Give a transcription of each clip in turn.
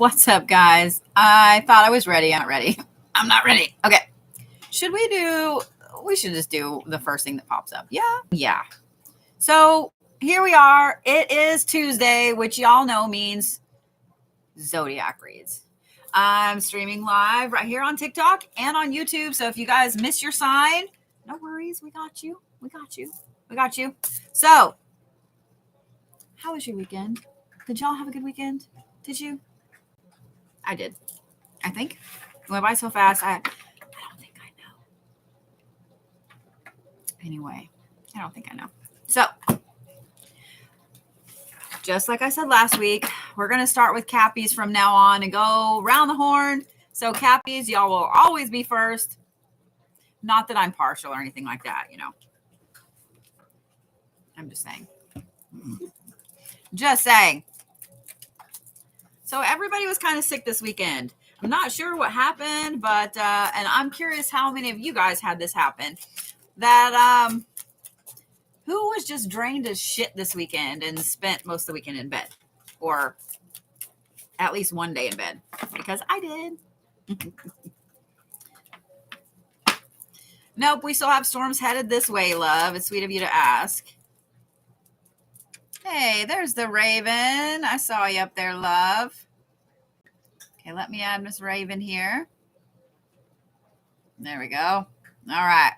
What's up, guys? I thought I was ready. I'm not ready. I'm not ready. Okay. We should just do the first thing that pops up. Yeah. So here we are. It is Tuesday, which y'all know means Zodiac reads. I'm streaming live right here on TikTok and on YouTube. So if you guys miss your sign, no worries. We got you. So how was your weekend? Did y'all have a good weekend? Did you? I did. I think it went by so fast. I don't think I know. Anyway, I don't think I know. So, just like I said last week, we're going to start with Cappies from now on and go round the horn. So, Cappies, y'all will always be first. Not that I'm partial or anything like that, you know. I'm just saying. Just saying. So everybody was kind of sick this weekend. I'm not sure what happened, but and I'm curious how many of you guys had this happen. That who was just drained as shit this weekend and spent most of the weekend in bed, or at least one day in bed, because I did. Nope, we still have storms headed this way, love. It's sweet of you to ask. Hey, there's the Raven. I saw you up there, love. Okay, let me add Miss Raven here. There we go. All right.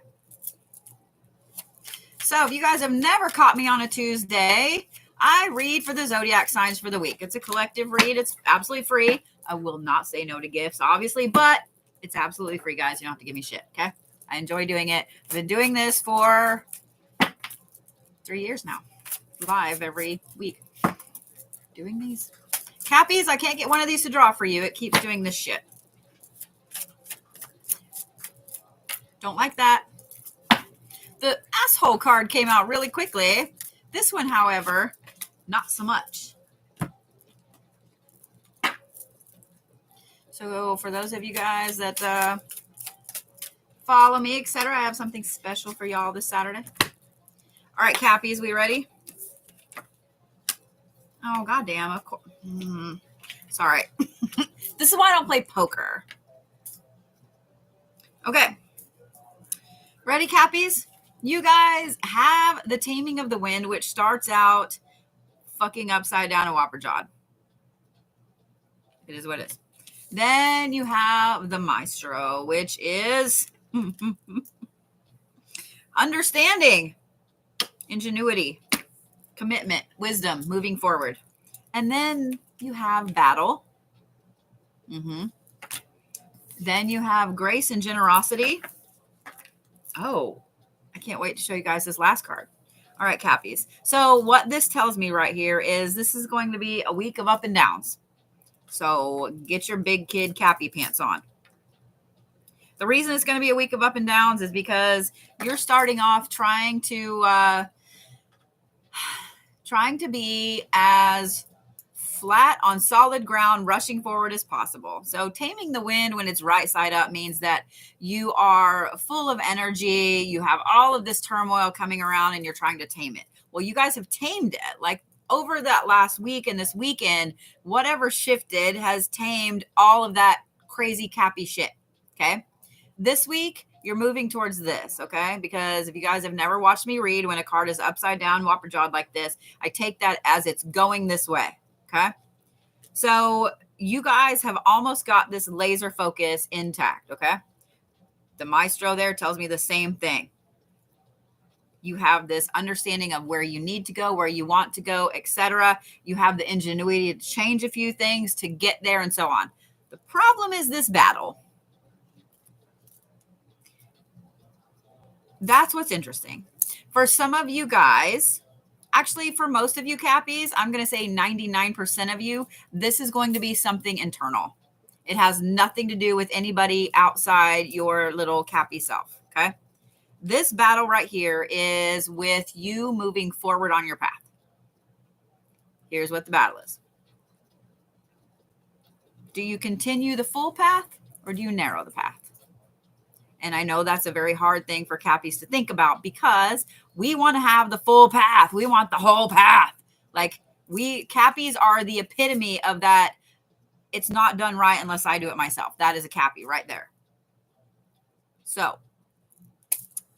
So if you guys have never caught me on a Tuesday, I read for the zodiac signs for the week. It's a collective read. It's absolutely free. I will not say no to gifts, obviously, but it's absolutely free, guys. You don't have to give me shit, okay? I enjoy doing it. I've been doing this for 3 years now. Live every week doing these. Cappies, I can't get one of these to draw for you. It keeps doing this shit. Don't like that. The asshole card came out really quickly. This one, however, not so much. So for those of you guys that follow me, etc., I have something special for y'all this Saturday. All right, Cappies, we ready? Oh, goddamn. Of course. Sorry. This is why I don't play poker. Okay. Ready, Cappies? You guys have the Taming of the Wind, which starts out fucking upside down and whopper-jawed. It is what it is. Then you have the Maestro, which is understanding, ingenuity, commitment, wisdom, moving forward. And then you have battle. Then you have grace and generosity. Oh, I can't wait to show you guys this last card. All right, Cappies. So what this tells me right here is this is going to be a week of up and downs. So get your big kid Cappy pants on. The reason it's going to be a week of up and downs is because you're starting off trying to be as flat on solid ground, rushing forward as possible. So taming the wind when it's right side up means that you are full of energy. You have all of this turmoil coming around and you're trying to tame it. Well, you guys have tamed it. Like over that last week and this weekend, whatever shifted has tamed all of that crazy Cappy shit. Okay. This week, you're moving towards this, okay? Because if you guys have never watched me read, when a card is upside down, whopper-jawed like this, I take that as it's going this way, okay? So you guys have almost got this laser focus intact, okay? The Maestro there tells me the same thing. You have this understanding of where you need to go, where you want to go, etc. You have the ingenuity to change a few things to get there and so on. The problem is this battle. That's what's interesting. For some of you guys, actually for most of you Cappies, I'm going to say 99% of you, this is going to be something internal. It has nothing to do with anybody outside your little Cappy self, okay? This battle right here is with you moving forward on your path. Here's what the battle is. Do you continue the full path or do you narrow the path? And I know that's a very hard thing for Cappies to think about because we want to have the full path. We want the whole path. Like Cappies are the epitome of that it's not done right unless I do it myself. That is a Cappy right there. So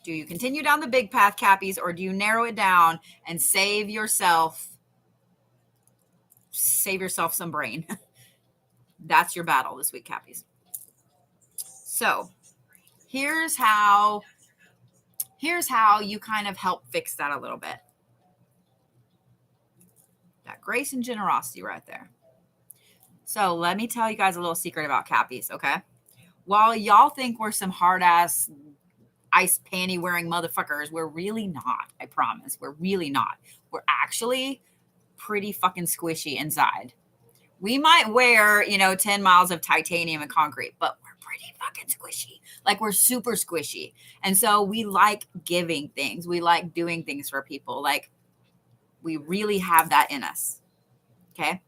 do you continue down the big path, Cappies, or do you narrow it down and save yourself some brain? That's your battle this week, Cappies. So here's how you kind of help fix that a little bit. That grace and generosity right there. So let me tell you guys a little secret about Cappies, okay? While y'all think we're some hard-ass ice panty wearing motherfuckers, we're really not. I promise. We're really not. We're actually pretty fucking squishy inside. We might wear, 10 miles of titanium and concrete, but we're pretty fucking squishy. Like, we're super squishy. And so we like giving things. We like doing things for people. Like, we really have that in us. Okay?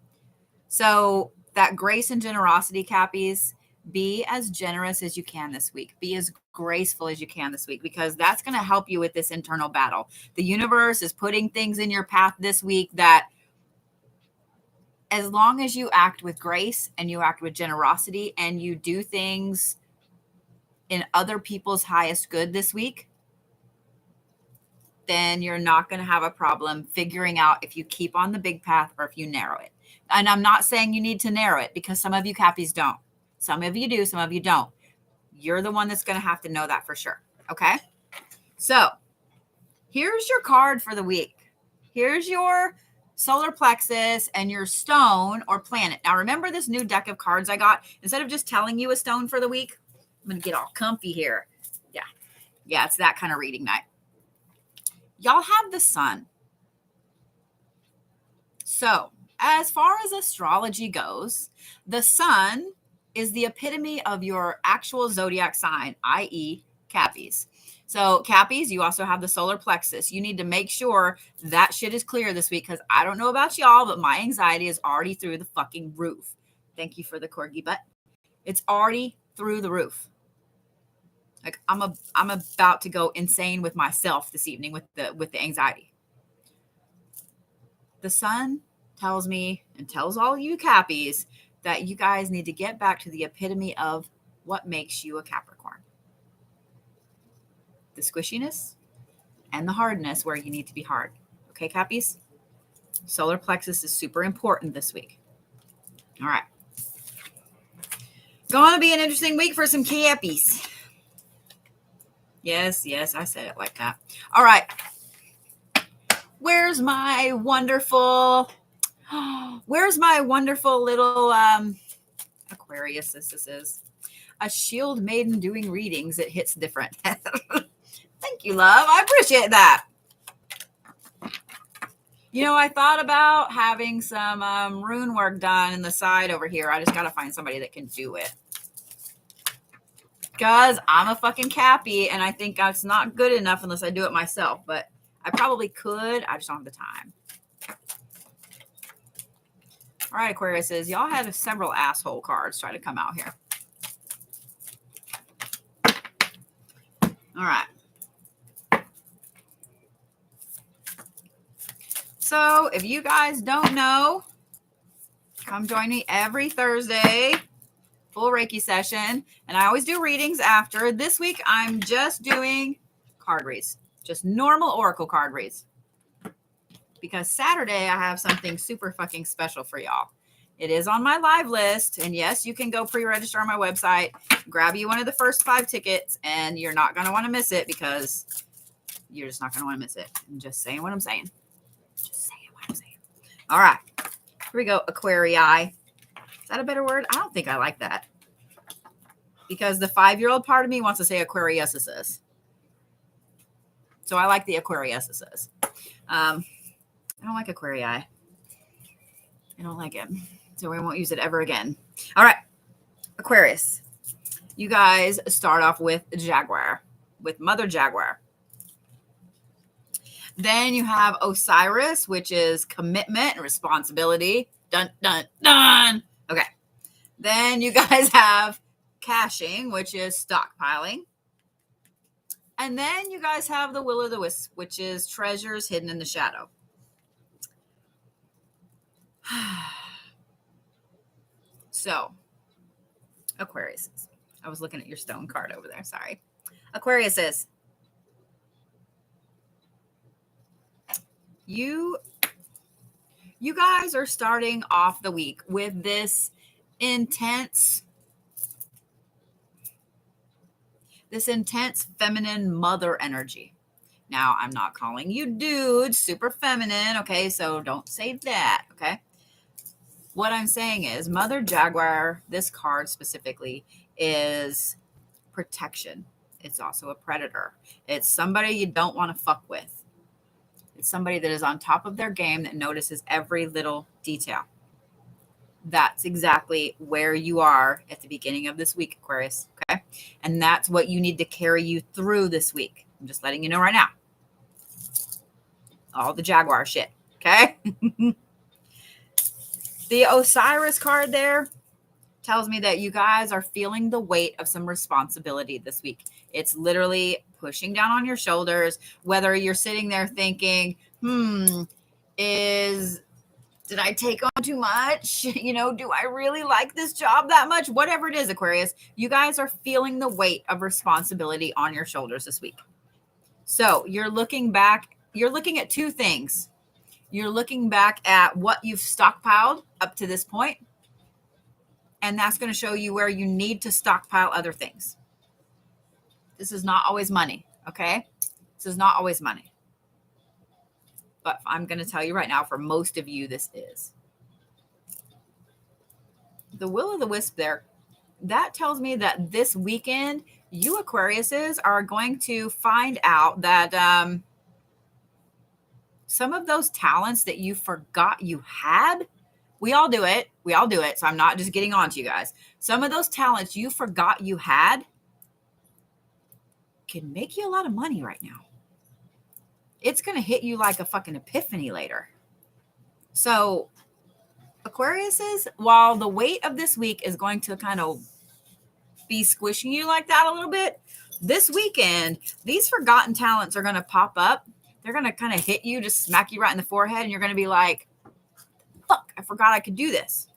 So that grace and generosity, Cappies, be as generous as you can this week. Be as graceful as you can this week, because that's going to help you with this internal battle. The universe is putting things in your path this week that, as long as you act with grace and you act with generosity and you do things in other people's highest good this week, then you're not going to have a problem figuring out if you keep on the big path or if you narrow it. And I'm not saying you need to narrow it, because some of you Cappies don't. Some of you do, some of you don't. You're the one that's going to have to know that for sure. Okay? So here's your card for the week. Here's your solar plexus and your stone or planet. Now, remember this new deck of cards I got? Instead of just telling you a stone for the week, I'm going to get all comfy here. Yeah, it's that kind of reading night. Y'all have the sun. So, as far as astrology goes, the sun is the epitome of your actual zodiac sign, i.e. Cappies. So Cappies, you also have the solar plexus. You need to make sure that shit is clear this week, because I don't know about y'all, but my anxiety is already through the fucking roof. Thank you for the corgi butt. It's already through the roof. Like, I'm about to go insane with myself this evening with the anxiety. The sun tells me and tells all you Cappies that you guys need to get back to the epitome of what makes you a Capricorn. The squishiness and the hardness where you need to be hard. Okay, Cappies? Solar plexus is super important this week. All right. Going to be an interesting week for some Cappies. Yes, I said it like that. All right. Where's my wonderful little Aquarius? This is a shield maiden doing readings. It hits different. Thank you, love. I appreciate that. I thought about having some rune work done in the side over here. I just got to find somebody that can do it, because I'm a fucking Cappy, and I think that's not good enough unless I do it myself. But I probably could. I just don't have the time. All right, Aquariuses, y'all had several asshole cards try to come out here. All right. So if you guys don't know, come join me every Thursday, full Reiki session. And I always do readings after. This week, I'm just doing card reads, just normal oracle card reads. Because Saturday, I have something super fucking special for y'all. It is on my live list. And yes, you can go pre-register on my website, grab you one of the first 5 tickets, and you're not going to want to miss it, because you're just not going to want to miss it. I'm just saying what I'm saying. All right. Here we go, Aquarii. Is that a better word? I don't think I like that, because the 5-year-old part of me wants to say Aquariuses. So I like the Aquariuses. I don't like Aquarii. I don't like it. So we won't use it ever again. All right. Aquarius. You guys start off with Jaguar, with Mother Jaguar. Then you have Osiris, which is commitment and responsibility. Dun, dun, dun. Okay. Then you guys have Caching, which is stockpiling. And then you guys have the Will-o'-the-Wisp, which is treasures hidden in the shadow. So, Aquarius. I was looking at your stone card over there. Sorry. Aquarius is. You guys are starting off the week with this intense feminine mother energy. Now, I'm not calling you dudes super feminine, okay? So don't say that, okay? What I'm saying is Mother Jaguar, this card specifically, is protection. It's also a predator. It's somebody you don't want to fuck with. It's somebody that is on top of their game that notices every little detail. That's exactly where you are at the beginning of this week, Aquarius, okay? And that's what you need to carry you through this week. I'm just letting you know right now. All the Jaguar shit, okay? The Osiris card there tells me that you guys are feeling the weight of some responsibility this week. It's literally pushing down on your shoulders, whether you're sitting there thinking, did I take on too much? You know, do I really like this job that much? Whatever it is, Aquarius, you guys are feeling the weight of responsibility on your shoulders this week. So you're looking back, you're looking at two things. You're looking back at what you've stockpiled up to this point, and that's going to show you where you need to stockpile other things. This is not always money, okay? This is not always money. But I'm going to tell you right now, for most of you, this is. The Will-o'-the-Wisp there, that tells me that this weekend, you Aquariuses are going to find out that some of those talents that you forgot you had, we all do it. We all do it. So I'm not just getting on to you guys. Some of those talents you forgot you had can make you a lot of money right now. It's going to hit you like a fucking epiphany later. So Aquariuses, while the weight of this week is going to kind of be squishing you like that a little bit, this weekend, these forgotten talents are going to pop up. They're going to kind of hit you, just smack you right in the forehead. And you're going to be like, fuck, I forgot I could do this.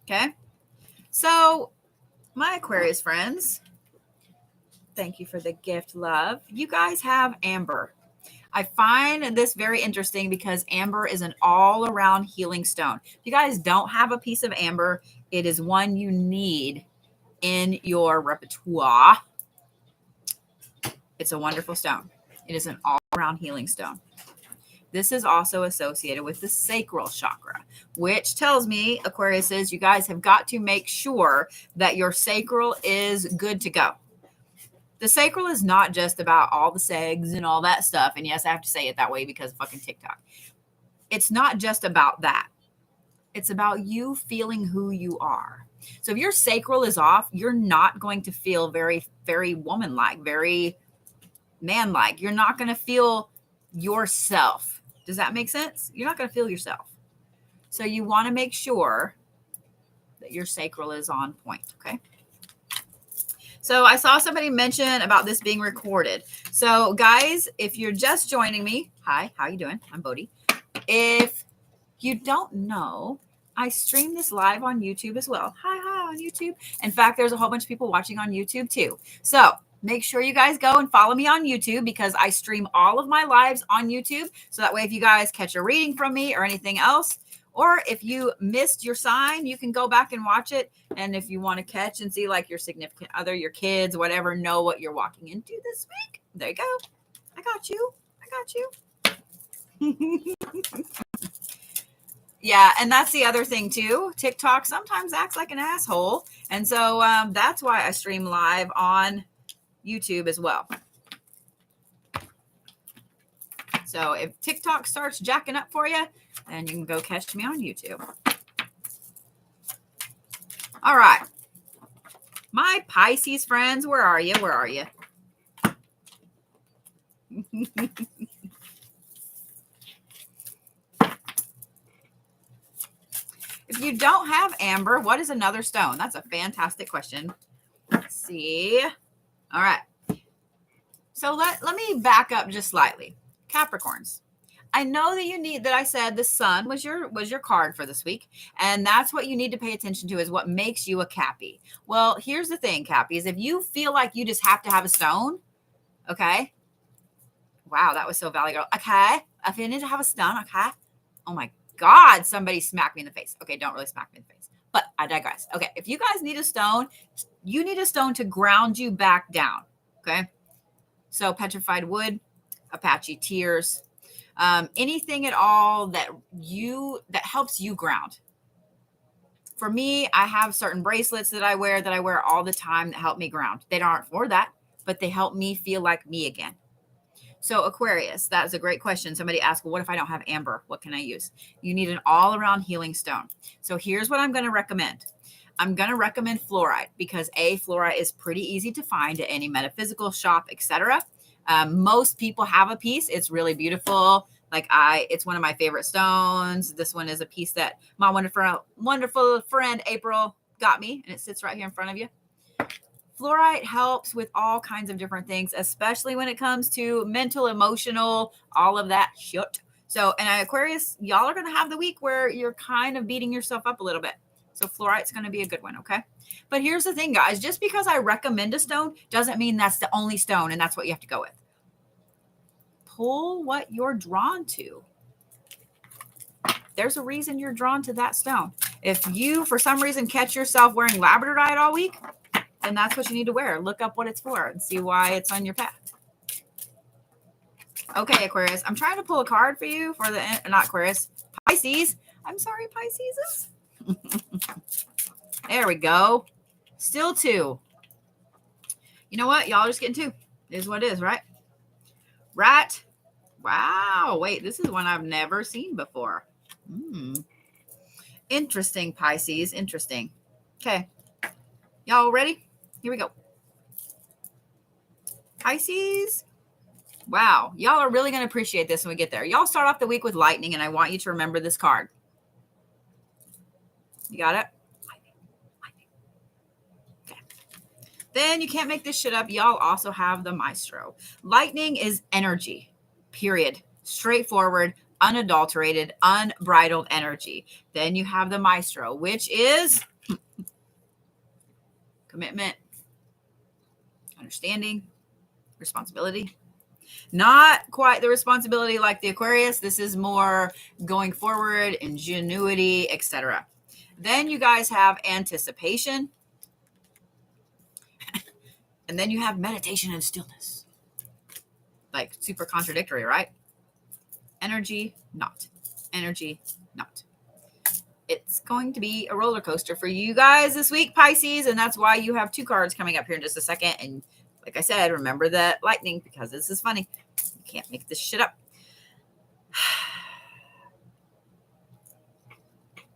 Okay. So my Aquarius friends, thank you for the gift, love. You guys have amber. I find this very interesting because amber is an all-around healing stone. If you guys don't have a piece of amber, it is one you need in your repertoire. It's a wonderful stone. It is an all-around healing stone. This is also associated with the sacral chakra, which tells me, Aquariuses, you guys have got to make sure that your sacral is good to go. The sacral is not just about all the segs and all that stuff. And yes, I have to say it that way because of fucking TikTok. It's not just about that. It's about you feeling who you are. So if your sacral is off, you're not going to feel very, very woman-like, very man-like. You're not going to feel yourself. Does that make sense? You're not going to feel yourself. So you want to make sure that your sacral is on point, okay? So I saw somebody mention about this being recorded. So guys, if you're just joining me, hi, how you doing? I'm Bodhi. If you don't know, I stream this live on YouTube as well. Hi on YouTube. In fact, there's a whole bunch of people watching on YouTube too. So make sure you guys go and follow me on YouTube because I stream all of my lives on YouTube. So that way, if you guys catch a reading from me or anything else, or if you missed your sign, you can go back and watch it. And if you want to catch and see like your significant other, your kids, whatever, know what you're walking into this week. There you go. I got you. I got you. Yeah, and that's the other thing too. TikTok sometimes acts like an asshole. And so that's why I stream live on YouTube as well. So if TikTok starts jacking up for you, then you can go catch me on YouTube. All right. My Pisces friends, where are you? Where are you? If you don't have amber, what is another stone? That's a fantastic question. Let's see. All right. So let me back up just slightly. Capricorns. I know that you need that. I said the sun was your card for this week, and that's what you need to pay attention to is what makes you a Cappy. Well, here's the thing, Cappy, is if you feel like you just have to have a stone, okay? Wow, that was so Valley Girl. Okay, if you need to have a stone, okay? Oh my God, somebody smacked me in the face. Okay, don't really smack me in the face, but I digress. Okay, if you guys need a stone, you need a stone to ground you back down, okay? So petrified wood, Apache tears, anything at all that helps you ground. For me, I have certain bracelets that I wear all the time that help me ground. They aren't for that, but they help me feel like me again. So Aquarius, that is a great question. Somebody asked, well, what if I don't have amber? What can I use? You need an all-around healing stone. So here's what I'm going to recommend. I'm going to recommend fluorite because fluorite is pretty easy to find at any metaphysical shop, etc. Most people have a piece. It's really beautiful. It's one of my favorite stones. This one is a piece that my wonderful friend April got me, and it sits right here in front of you. Fluorite helps with all kinds of different things, especially when it comes to mental, emotional, all of that shit. So, and Aquarius, y'all are going to have the week where you're kind of beating yourself up a little bit. So fluorite's going to be a good one, okay? But here's the thing, guys. Just because I recommend a stone doesn't mean that's the only stone and that's what you have to go with. Pull what you're drawn to. There's a reason you're drawn to that stone. If you, for some reason, catch yourself wearing labradorite all week, then that's what you need to wear. Look up what it's for and see why it's on your path. Okay, Aquarius. I'm trying to pull a card for you for not Aquarius, Pisces. I'm sorry, Pisces. There we go. Still 2. You know what? Y'all are just getting 2. It is what it is, right? Rat. Wow. Wait, this is one I've never seen before. Interesting, Pisces. Interesting. Okay. Y'all ready? Here we go. Pisces. Wow. Y'all are really going to appreciate this when we get there. Y'all start off the week with lightning, and I want you to remember this card. You got it? Lightning. Okay. Then you can't make this shit up. Y'all also have the maestro. Lightning is energy, period. Straightforward, unadulterated, unbridled energy. Then you have the maestro, which is commitment, understanding, responsibility. Not quite the responsibility like the Aquarius. This is more going forward, ingenuity, etc. Then you guys have anticipation. And then you have meditation and stillness. Like super contradictory, right? Energy, not. Energy, not. It's going to be a roller coaster for you guys this week, Pisces. And that's why you have 2 cards coming up here in just a second. And like I said, remember that lightning because this is funny. You can't make this shit up.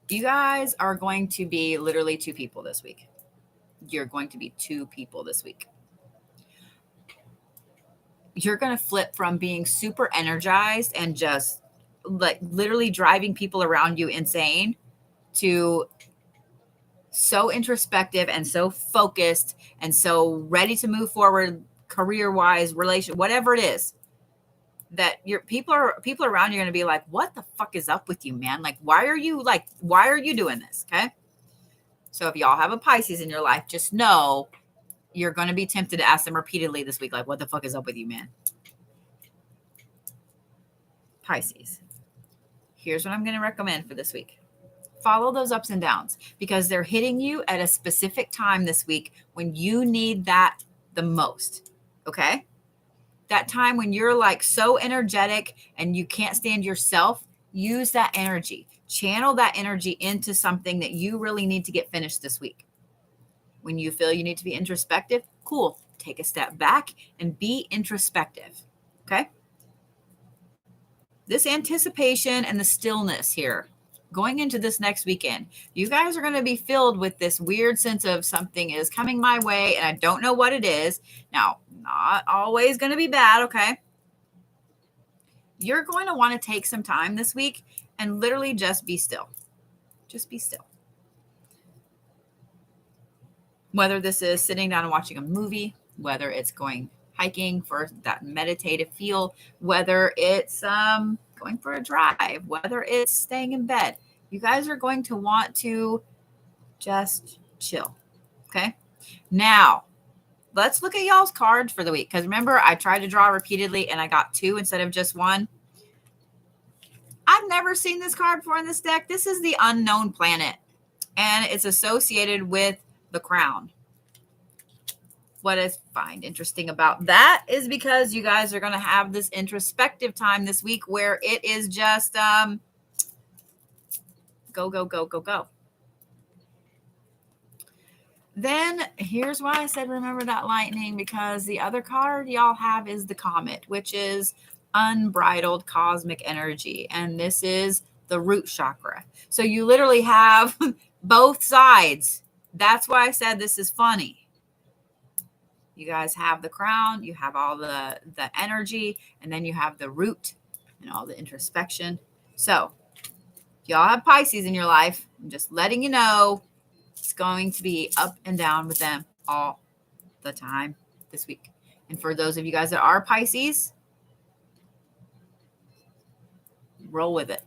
You guys are going to be literally 2 people this week. You're going to be 2 people this week. You're going to flip from being super energized and just like literally driving people around you insane to so introspective and so focused and so ready to move forward career-wise, whatever it is, that your people around you are going to be like, what the fuck is up with you, man? Why are you doing this? Okay. So if y'all have a Pisces in your life, just know you're going to be tempted to ask them repeatedly this week, like, what the fuck is up with you, man? Pisces. Here's what I'm going to recommend for this week. Follow those ups and downs because they're hitting you at a specific time this week when you need that the most. Okay. That time when you're like so energetic and you can't stand yourself, use that energy, channel that energy into something that you really need to get finished this week. When you feel you need to be introspective, cool. Take a step back and be introspective. Okay. This anticipation and the stillness here going into this next weekend, you guys are going to be filled with this weird sense of something is coming my way and I don't know what it is. Now, not always going to be bad, okay? You're going to want to take some time this week and literally just be still. Just be still. Whether this is sitting down and watching a movie, whether it's going hiking for that meditative feel, whether it's going for a drive, whether it's staying in bed, you guys are going to want to just chill. Okay. Now, let's look at y'all's cards for the week. Because remember, I tried to draw repeatedly and I got 2 instead of just 1. I've never seen this card before in this deck. This is the unknown planet, and it's associated with the crown. What I find interesting about that is because you guys are going to have this introspective time this week where it is just go, go, go, go, go. Then here's why I said remember that lightning, because the other card y'all have is the comet, which is unbridled cosmic energy. And this is the root chakra. So you literally have both sides. That's why I said this is funny. You guys have the crown, you have all the energy, and then you have the root and all the introspection. So y'all have Pisces in your life. I'm just letting you know it's going to be up and down with them all the time this week. And for those of you guys that are Pisces, roll with it.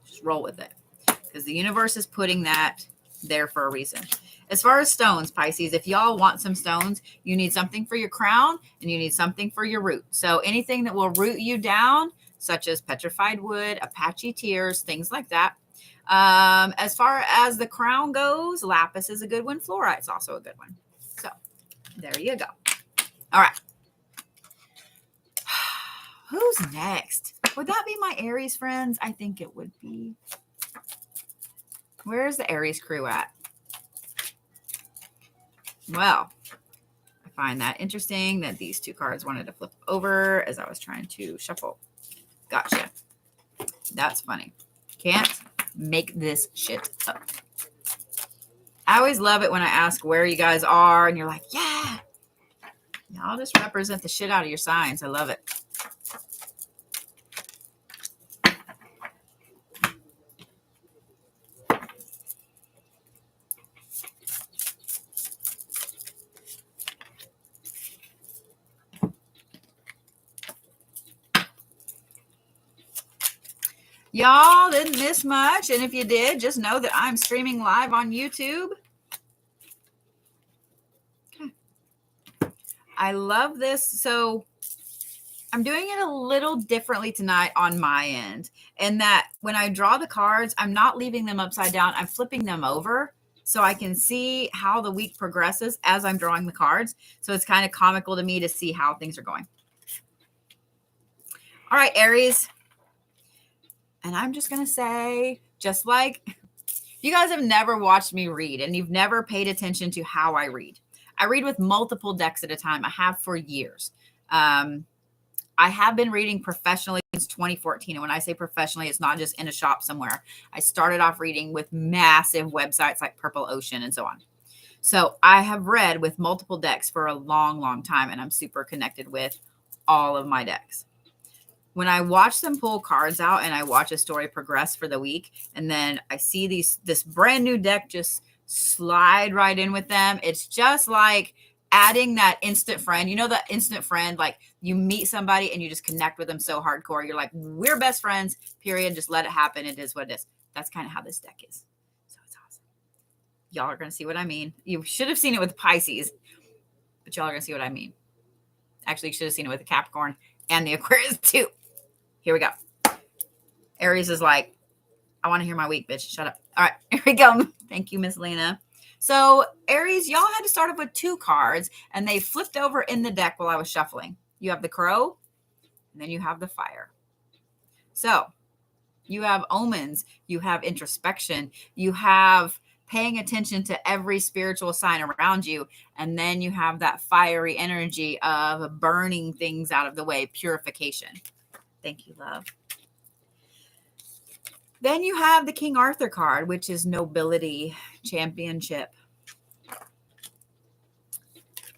Just roll with it. Because the universe is putting that there for a reason. As far as stones, Pisces, if y'all want some stones, you need something for your crown and you need something for your root. So anything that will root you down, such as petrified wood, Apache tears, things like that. As far as the crown goes, lapis is a good one. Fluorite's also a good one. So there you go. All right. Who's next? Would that be my Aries friends? I think it would be. Where's the Aries crew at? Well, I find that interesting that these 2 cards wanted to flip over as I was trying to shuffle. Gotcha. That's funny. Can't make this shit up. I always love it when I ask where you guys are and you're like, yeah. Y'all just represent the shit out of your signs. I love it. Y'all didn't miss much. And if you did, just know that I'm streaming live on YouTube. Okay. I love this. So I'm doing it a little differently tonight on my end. In that when I draw the cards, I'm not leaving them upside down. I'm flipping them over so I can see how the week progresses as I'm drawing the cards. So it's kind of comical to me to see how things are going. All right, Aries. And I'm just going to say, just like you guys have never watched me read and you've never paid attention to how I read. I read with multiple decks at a time. I have for years. I have been reading professionally since 2014. And when I say professionally, it's not just in a shop somewhere. I started off reading with massive websites like Purple Ocean and so on. So I have read with multiple decks for a long, long time. And I'm super connected with all of my decks. When I watch them pull cards out and I watch a story progress for the week, and then I see this brand new deck just slide right in with them, it's just like adding that instant friend. You know, that instant friend, like you meet somebody and you just connect with them so hardcore. You're like, we're best friends, period. Just let it happen. It is what it is. That's kind of how this deck is. So it's awesome. Y'all are going to see what I mean. You should have seen it with Pisces, but y'all are going to see what I mean. Actually, you should have seen it with the Capricorn and the Aquarius too. Here we go. Aries is like, I want to hear my week, bitch. Shut up. All right, here we go. Thank you, Miss Lena. So Aries, y'all had to start off with 2 cards, and they flipped over in the deck while I was shuffling. You have the crow, and then you have the fire. So you have omens, you have introspection, you have paying attention to every spiritual sign around you, and then you have that fiery energy of burning things out of the way, purification. Thank you, love. Then you have the King Arthur card, which is nobility, championship.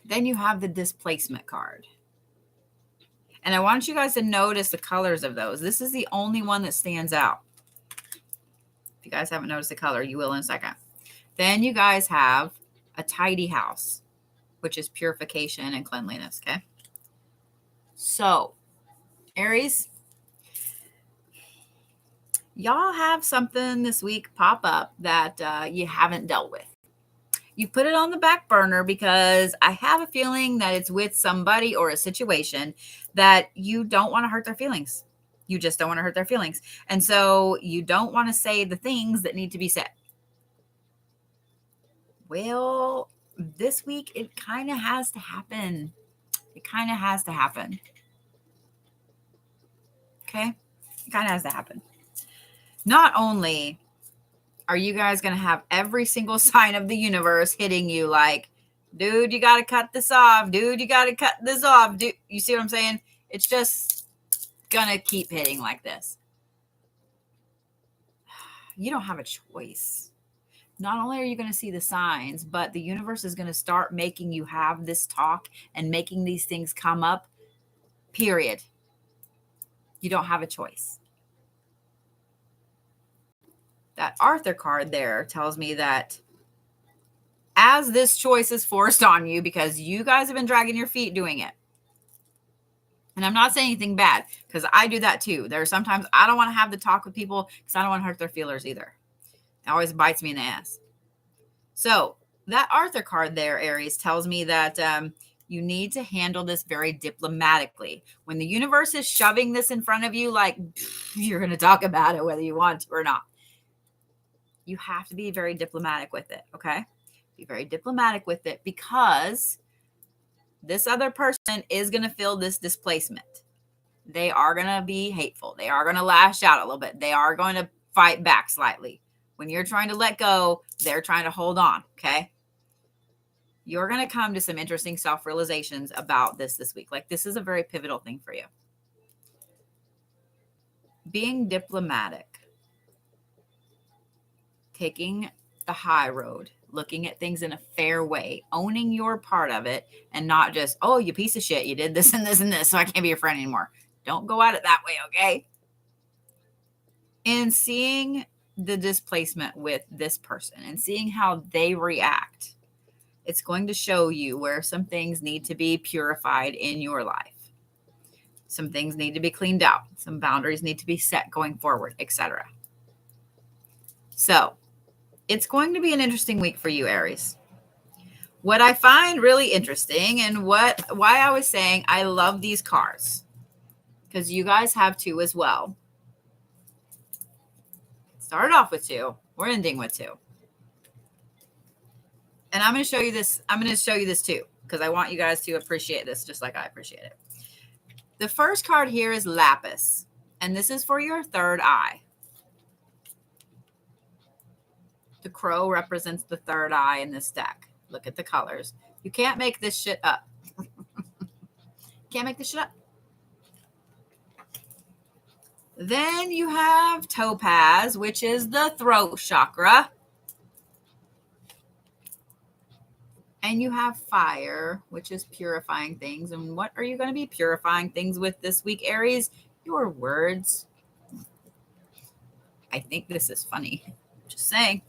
Then you have the displacement card. And I want you guys to notice the colors of those. This is the only one that stands out. If you guys haven't noticed the color, you will in a second. Then you guys have a tidy house, which is purification and cleanliness, okay? So, Aries, Y'all have something this week pop up that you haven't dealt with. You put it on the back burner because I have a feeling that it's with somebody or a situation that you don't want to hurt their feelings. You just don't want to hurt their feelings. And so you don't want to say the things that need to be said. Well, this week it kind of has to happen. It kind of has to happen. Okay? It kind of has to happen. Not only are you guys going to have every single sign of the universe hitting you like, dude, you got to cut this off. Dude, you got to cut this off. Dude, you see what I'm saying? It's just going to keep hitting like this. You don't have a choice. Not only are you going to see the signs, but the universe is going to start making you have this talk and making these things come up, period. You don't have a choice. That Arthur card there tells me that as this choice is forced on you, because you guys have been dragging your feet doing it. And I'm not saying anything bad, because I do that too. There are sometimes I don't want to have the talk with people because I don't want to hurt their feelers either. It always bites me in the ass. So that Arthur card there, Aries, tells me that you need to handle this very diplomatically. When the universe is shoving this in front of you, like you're going to talk about it whether you want to or not. You have to be very diplomatic with it, okay? Be very diplomatic with it because this other person is going to feel this displacement. They are going to be hateful. They are going to lash out a little bit. They are going to fight back slightly. When you're trying to let go, they're trying to hold on, okay? You're going to come to some interesting self-realizations about this week. Like this is a very pivotal thing for you. Being diplomatic. Taking the high road, looking at things in a fair way, owning your part of it, and not just, oh, you piece of shit, you did this and this and this, so I can't be your friend anymore. Don't go at it that way, okay? And seeing the displacement with this person and seeing how they react, it's going to show you where some things need to be purified in your life. Some things need to be cleaned out. Some boundaries need to be set going forward, etc. So, it's going to be an interesting week for you, Aries. What I find really interesting and why I was saying I love these cards, because you guys have two as well. Started off with two. We're ending with two. And I'm going to show you this. I'm going to show you this too, because I want you guys to appreciate this just like I appreciate it. The first card here is Lapis, and this is for your third eye. The crow represents the third eye in this deck. Look at the colors. You can't make this shit up. Can't make this shit up. Then you have Topaz, which is the throat chakra. And you have Fire, which is purifying things. And what are you going to be purifying things with this week, Aries? Your words. I think this is funny. Just saying.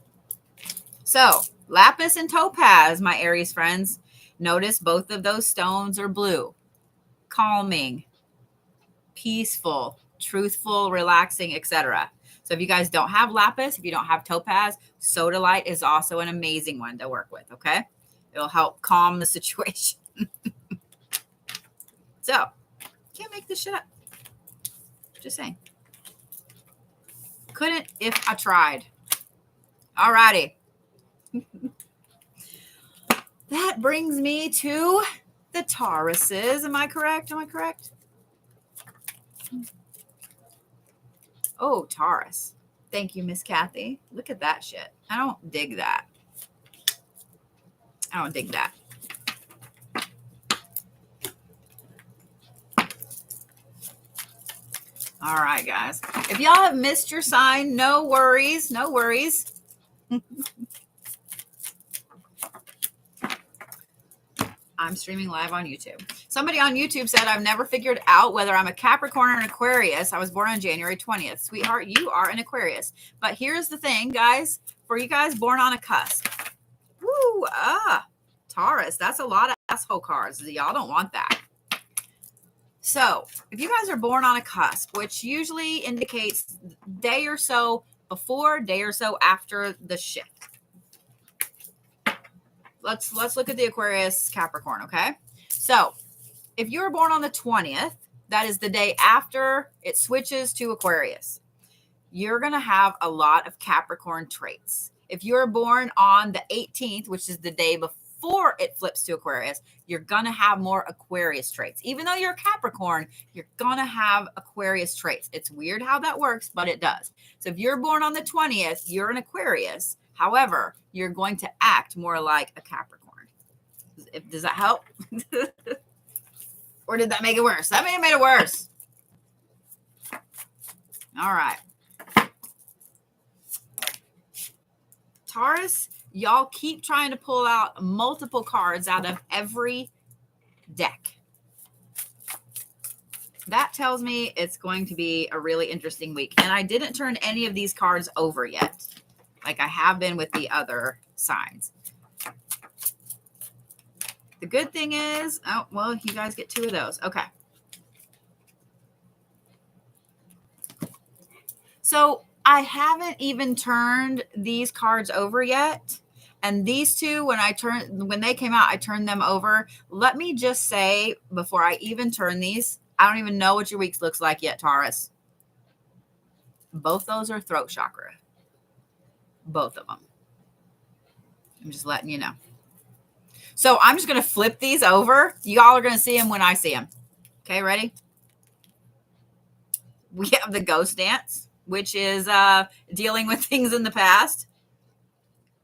So, Lapis and Topaz, my Aries friends. Notice both of those stones are blue. Calming, peaceful, truthful, relaxing, etc. So if you guys don't have Lapis, if you don't have Topaz, Sodalite is also an amazing one to work with, okay? It'll help calm the situation. So, can't make this shit up. Just saying. Couldn't if I tried. All righty. That brings me to the Tauruses. Am I correct? Am I correct? Oh, Taurus. Thank you, Miss Kathy. Look at that shit. I don't dig that. I don't dig that. All right, guys. If y'all have missed your sign, no worries. No worries. I'm streaming live on YouTube. Somebody on YouTube said, I've never figured out whether I'm a Capricorn or an Aquarius. I was born on January 20th. Sweetheart, you are an Aquarius. But here's the thing, guys. For you guys born on a cusp. Woo, Taurus. That's a lot of asshole cards. Y'all don't want that. So if you guys are born on a cusp, which usually indicates day or so before, day or so after the shift. Let's look at the Aquarius Capricorn, okay? So if you were born on the 20th, that is the day after it switches to Aquarius, you're going to have a lot of Capricorn traits. If you're born on the 18th, which is the day before it flips to Aquarius, you're going to have more Aquarius traits. Even though you're Capricorn, you're going to have Aquarius traits. It's weird how that works, but it does. So if you're born on the 20th, you're an Aquarius. However, you're going to act more like a Capricorn. Does that help? Or did that make it worse? That may have made it worse. All right. Taurus, y'all keep trying to pull out multiple cards out of every deck. That tells me it's going to be a really interesting week. And I didn't turn any of these cards over yet, like I have been with the other signs. The good thing is, oh, well, you guys get 2 of those. Okay. So I haven't even turned these cards over yet. And these 2, when they came out, I turned them over. Let me just say, before I even turn these, I don't even know what your week looks like yet, Taurus. Both those are throat chakra. Both of them. I'm just letting you know. So I'm just going to flip these over. Y'all are going to see them when I see them. Okay, ready? We have the ghost dance, which is dealing with things in the past.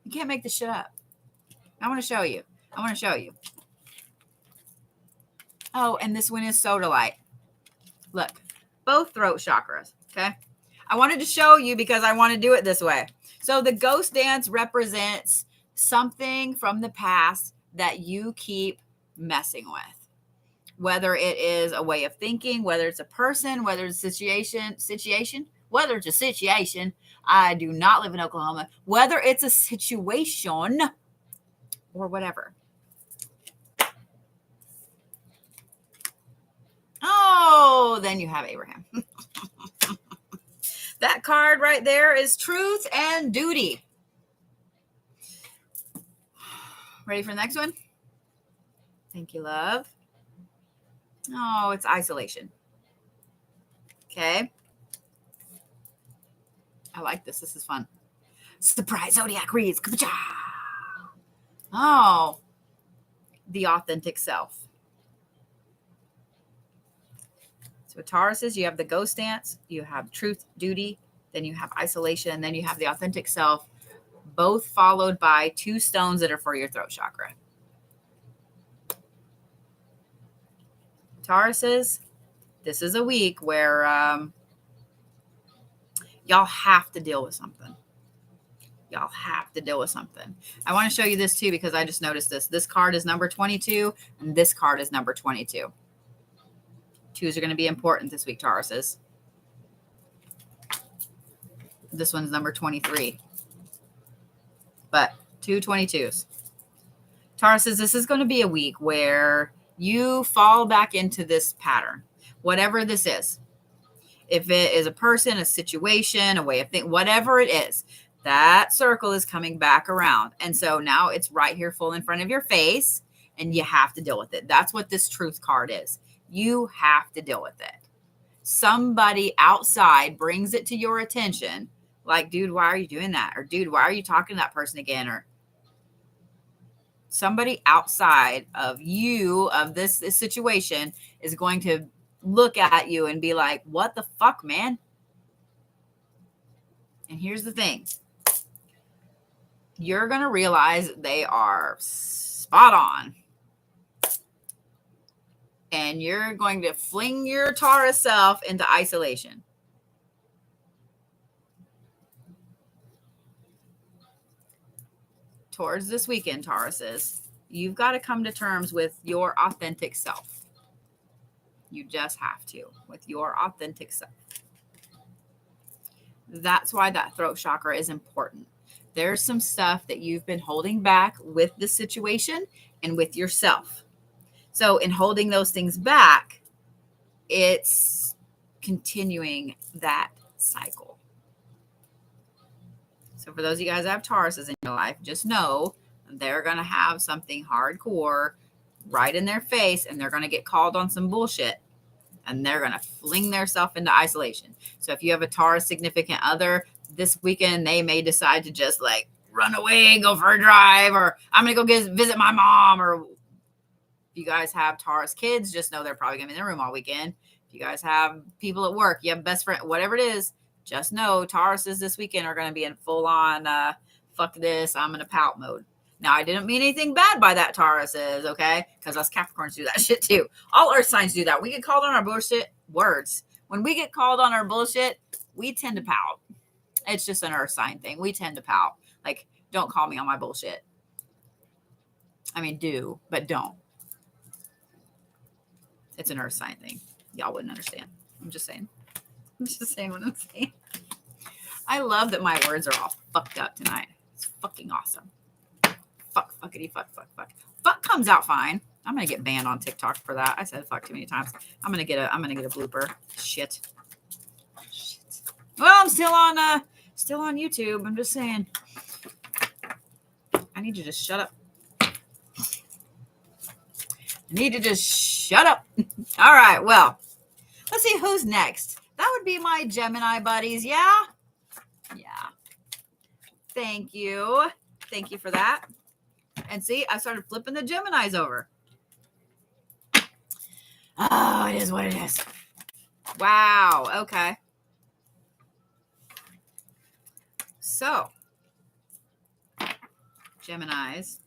You can't make this shit up. I want to show you. Oh, and this one is soda light. Look, both throat chakras, okay? I wanted to show you because I want to do it this way. So the ghost dance represents something from the past that you keep messing with. Whether it is a way of thinking, whether it's a person, whether it's a situation, whether it's a situation. I do not live in Oklahoma. Whether it's a situation or whatever. Oh, then you have Abraham. That card right there is truth and duty. Ready for the next one? Thank you, love. Oh, it's isolation. Okay. I like this. This is fun. Surprise Zodiac reads. Oh, the authentic self. So Tauruses, you have the ghost dance, you have truth, duty, then you have isolation, and then you have the authentic self, both followed by 2 stones that are for your throat chakra. Tauruses, this is a week where y'all have to deal with something. Y'all have to deal with something. I want to show you this too because I just noticed this. This card is number 22, and this card is number 22. 2s are going to be important this week, Tauruses. This one's number 23. But 2 22s. Tauruses, this is going to be a week where you fall back into this pattern, whatever this is. If it is a person, a situation, a way of thinking, whatever it is, that circle is coming back around. And so now it's right here full in front of your face, and you have to deal with it. That's what this truth card is. You have to deal with it. Somebody outside brings it to your attention, like, dude, why are you doing that? Or, dude, why are you talking to that person again? Or somebody outside of you, of this situation, is going to look at you and be like, what the fuck, man? And here's the thing. You're going to realize they are spot on. And you're going to fling your Taurus self into isolation. Towards this weekend, Tauruses, you've got to come to terms with your authentic self. You just have to, with your authentic self. That's why that throat chakra is important. There's some stuff that you've been holding back with the situation and with yourself. So in holding those things back, it's continuing that cycle. So for those of you guys that have Tauruses in your life, just know they're going to have something hardcore right in their face, and they're going to get called on some bullshit, and they're going to fling themselves into isolation. So if you have a Taurus significant other, this weekend they may decide to just like run away, go for a drive, or I'm going to go visit my mom. Or if you guys have Taurus kids, just know they're probably going to be in their room all weekend. If you guys have people at work, you have best friend, whatever it is, just know Tauruses this weekend are going to be in full on fuck this, I'm in a pout mode. Now, I didn't mean anything bad by that, Tauruses, okay? Because us Capricorns do that shit too. All earth signs do that. We get called on our bullshit words. When we get called on our bullshit, we tend to pout. It's just an earth sign thing. We tend to pout. Like, don't call me on my bullshit. I mean, do, but don't. It's an earth sign thing. Y'all wouldn't understand. I'm just saying. I'm just saying what I'm saying. I love that my words are all fucked up tonight. It's fucking awesome. Fuck, fuckity, fuck, fuck, fuck. Fuck comes out fine. I'm gonna get banned on TikTok for that. I said fuck too many times. I'm gonna get a blooper. Shit. Well, I'm still on YouTube. I'm just saying. I need you to shut up. I need you to just shut up. All right. Well, let's see who's next. That would be my Gemini buddies. Yeah. Yeah. Thank you. Thank you for that. And see, I started flipping the Geminis over. Oh, it is what it is. Wow. Okay. So, Geminis.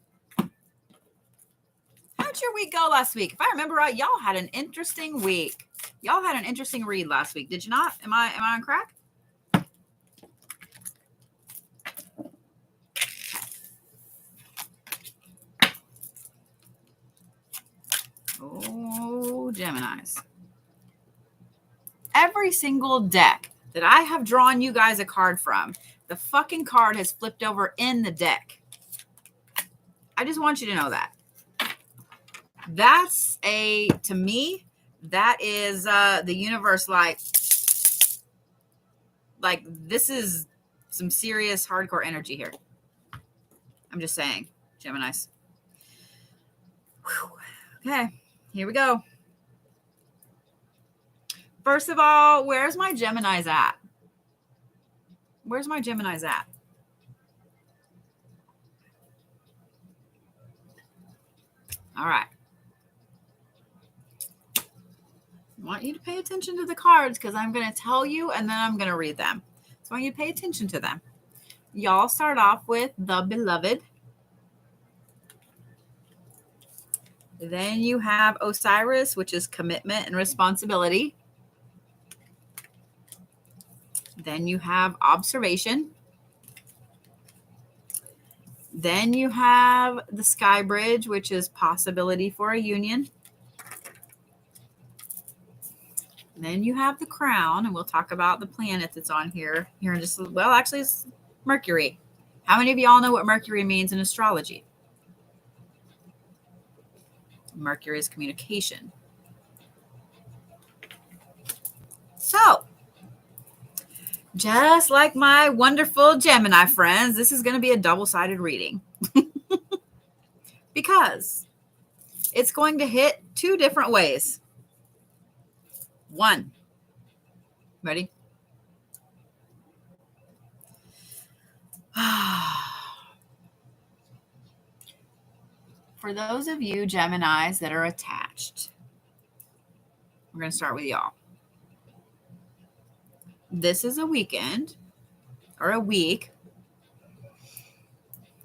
How'd your week go last week? If I remember right, y'all had an interesting week. Y'all had an interesting read last week. Did you not? Am I on crack? Oh, Geminis. Every single deck that I have drawn you guys a card from, the fucking card has flipped over in the deck. I just want you to know that. That's to me, that is the universe like this is some serious hardcore energy here. I'm just saying, Geminis. Whew. Okay, here we go. First of all, where's my Geminis at? Where's my Geminis at? All right. I want you to pay attention to the cards because I'm going to tell you and then I'm going to read them. So I want you to pay attention to them. Y'all start off with the Beloved. Then you have Osiris, which is commitment and responsibility. Then you have Observation. Then you have the Sky Bridge, which is possibility for a union. Then you have the Crown, and we'll talk about the planet that's on here in just, well, actually it's Mercury. How many of y'all know what Mercury means in astrology? Mercury is communication. So, just like my wonderful Gemini friends, this is going to be a double-sided reading. Because it's going to hit two different ways. One. Ready? For those of you Geminis that are attached, we're going to start with y'all. This is a weekend or a week.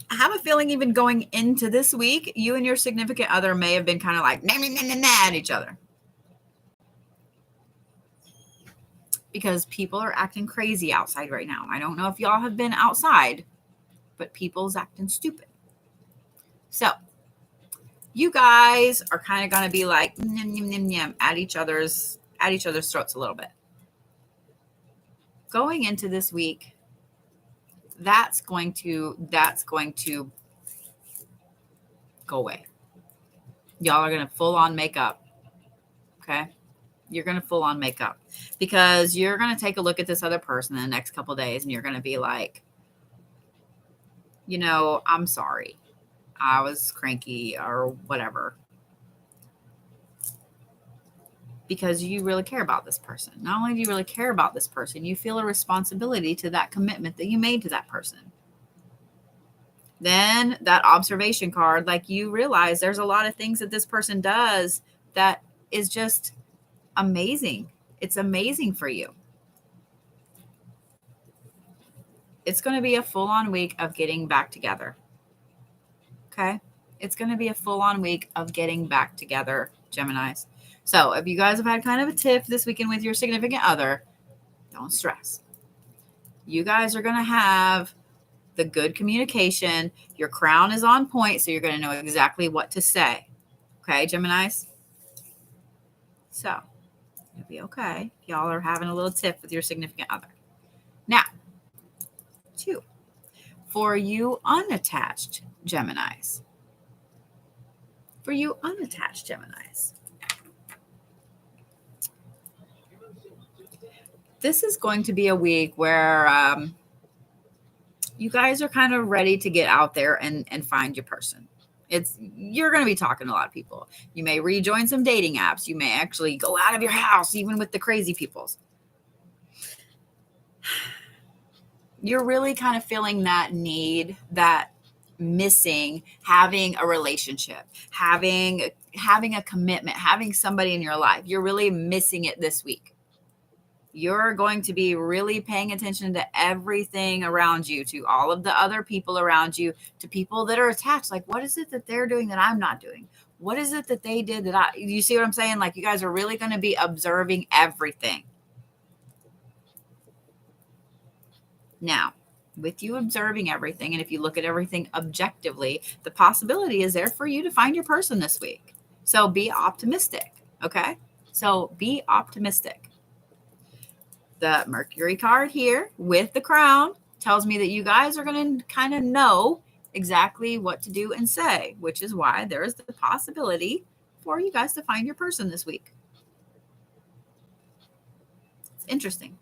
I have a feeling even going into this week, you and your significant other may have been kind of like at each other. Because people are acting crazy outside right now. I don't know if y'all have been outside, but people's acting stupid. So you guys are kind of going to be like at each other's throats a little bit. Going into this week, that's going to go away. Y'all are going to full on make up. Okay. You're going to full on make up because you're going to take a look at this other person in the next couple of days and you're going to be like, you know, I'm sorry. I was cranky or whatever. Because you really care about this person. Not only do you really care about this person, you feel a responsibility to that commitment that you made to that person. Then that observation card, like you realize there's a lot of things that this person does that is just amazing. It's amazing for you. It's going to be a full-on week of getting back together. Okay? It's going to be a full-on week of getting back together, Geminis. So if you guys have had kind of a tiff this weekend with your significant other, don't stress. You guys are going to have the good communication. Your crown is on point, so you're going to know exactly what to say. Okay, Geminis? So you'll be okay. Y'all are having a little tiff with your significant other. Now, 2, for you unattached Geminis. For you unattached Geminis. This is going to be a week where you guys are kind of ready to get out there and find your person. You're going to be talking to a lot of people. You may rejoin some dating apps. You may actually go out of your house, even with the crazy peoples. You're really kind of feeling that need, that missing, having a relationship, having a commitment, having somebody in your life. You're really missing it this week. You're going to be really paying attention to everything around you, to all of the other people around you, to people that are attached. Like, what is it that they're doing that I'm not doing? What is it that they did that you see what I'm saying? Like, you guys are really going to be observing everything. Now, with you observing everything, and if you look at everything objectively, the possibility is there for you to find your person this week. So be optimistic, okay? So be optimistic. The Mercury card here with the crown tells me that you guys are going to kind of know exactly what to do and say, which is why there is the possibility for you guys to find your person this week. It's interesting.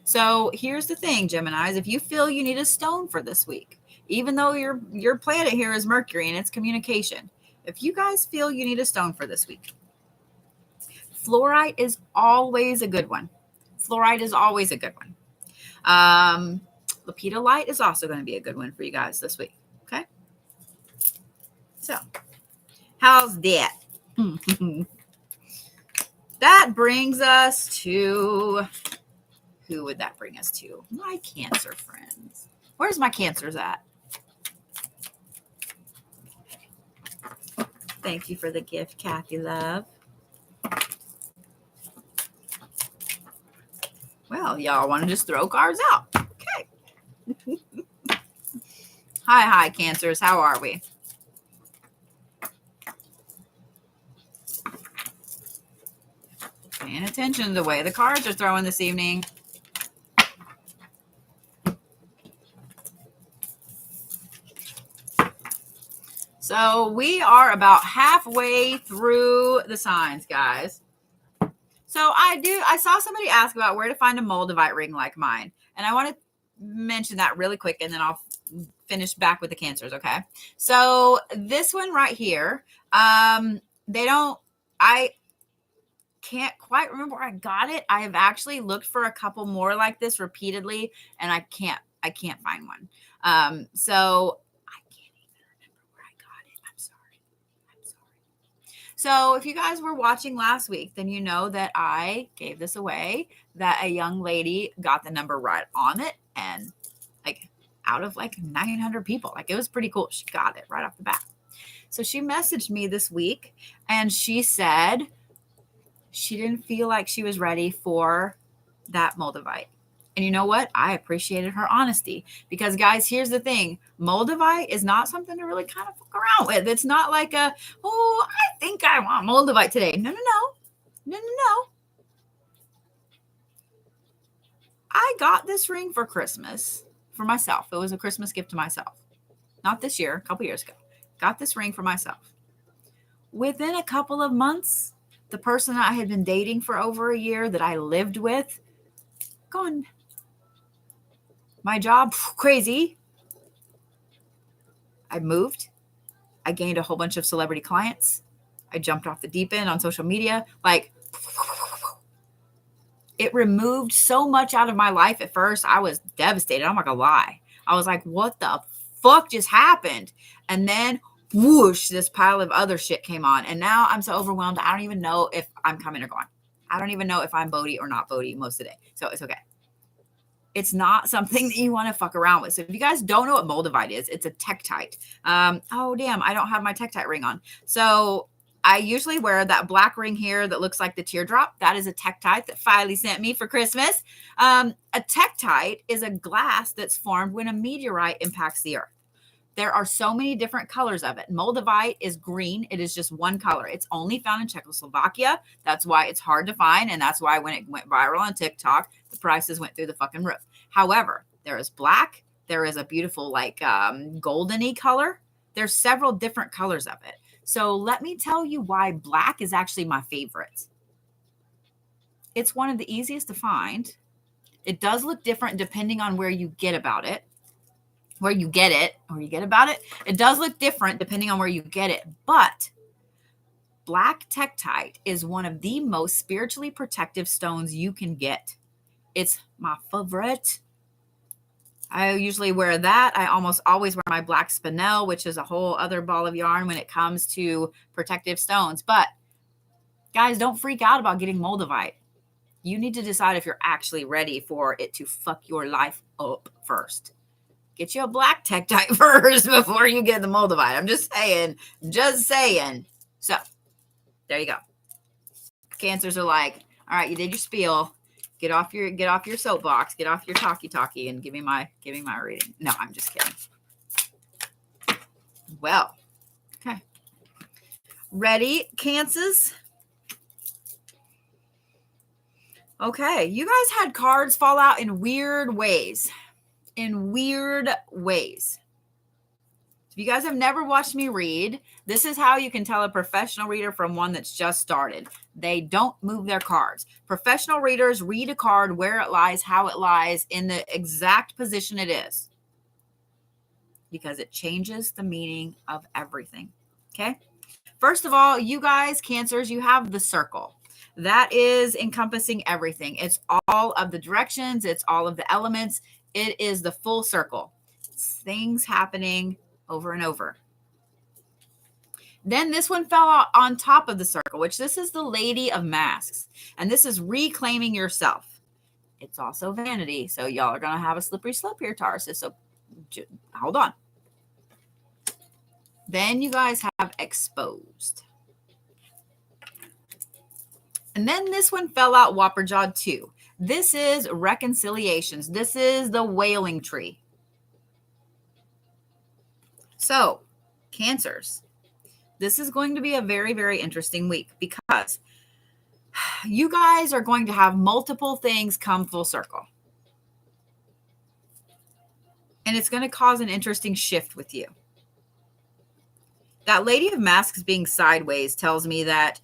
So here's the thing, Geminis, if you feel you need a stone for this week, even though your planet here is Mercury and it's communication, if you guys feel you need a stone for this week, fluorite is always a good one. Fluorite is always a good one. Lepidolite is also going to be a good one for you guys this week. Okay. So how's that? That brings us to, who would that bring us to? My Cancer friends. Where's my Cancers at? Thank you for the gift, Kathy Love. Well, y'all want to just throw cards out. Okay. Hi, Cancers. How are we? Paying attention to the way the cards are throwing this evening. So we are about halfway through the signs, guys. So I saw somebody ask about where to find a Moldavite ring like mine. And I want to mention that really quick, and then I'll finish back with the Cancers, okay? So this one right here, I can't quite remember where I got it. I have actually looked for a couple more like this repeatedly, and I can't find one. So I can't even remember where I got it. I'm sorry. So if you guys were watching last week, then you know that I gave this away, that a young lady got the number right on it, and like out of like 900 people, like it was pretty cool. She got it right off the bat. So she messaged me this week and she said she didn't feel like she was ready for that Moldavite. And you know what? I appreciated her honesty because, guys, here's the thing. Moldavite is not something to really kind of fuck around with. It's not like I think I want Moldavite today. No. I got this ring for Christmas for myself. It was a Christmas gift to myself. Not this year, a couple years ago. Got this ring for myself. Within a couple of months, The person that I had been dating for over a year that I lived with, gone. My job, crazy. I moved. I gained a whole bunch of celebrity clients. I jumped off the deep end on social media. Like, it removed so much out of my life. At first, I was devastated. I'm not gonna lie. I was like, what the fuck just happened? And then whoosh, this pile of other shit came on. And now I'm so overwhelmed. I don't even know if I'm coming or going. I don't even know if I'm Bodhi or not Bodhi most of the day. So it's okay. It's not something that you want to fuck around with. So if you guys don't know what Moldavite is, it's a tektite. Oh, damn, I don't have my tektite ring on. So I usually wear that black ring here that looks like the teardrop. That is a tektite that Filey sent me for Christmas. A tektite is a glass that's formed when a meteorite impacts the earth. There are so many different colors of it. Moldavite is green. It is just one color. It's only found in Czechoslovakia. That's why it's hard to find. And that's why when it went viral on TikTok, the prices went through the fucking roof. However, there is black. There is a beautiful like goldeny color. There's several different colors of it. So let me tell you why black is actually my favorite. It's one of the easiest to find. It does look different depending on where you get about it. Where you get it or you get about it. It does look different depending on where you get it. But black tektite is one of the most spiritually protective stones you can get. It's my favorite. I usually wear that. I almost always wear my black spinel, which is a whole other ball of yarn when it comes to protective stones. But guys, don't freak out about getting Moldavite. You need to decide if you're actually ready for it to fuck your life up first. Get you a black tektite first before you get the Moldavite. I'm just saying. Just saying. So, there you go. Cancers are like, all right, you did your spiel. Get off your soapbox. Get off your talkie, and give me my reading. No, I'm just kidding. Well, okay. Ready, Cancers? Okay, you guys had cards fall out in weird ways. If you guys have never watched me read, this is how you can tell a professional reader from one that's just started. They don't move their cards. Professional readers read a card where it lies, how it lies, in the exact position it is, because it changes the meaning of everything. Okay? First of all, you guys, Cancers, you have the circle. That is encompassing everything. It's all of the directions. It's all of the elements. It is the full circle. It's things happening over and over. Then this one fell out on top of the circle, which this is the Lady of Masks. And this is reclaiming yourself. It's also vanity. So y'all are going to have a slippery slope here, Taurus. So hold on. Then you guys have exposed. And then this one fell out Whopper-jawed too. This is reconciliations. This is the wailing tree. So, Cancers, this is going to be a very, very interesting week because you guys are going to have multiple things come full circle. And it's going to cause an interesting shift with you. That Lady of Masks being sideways tells me that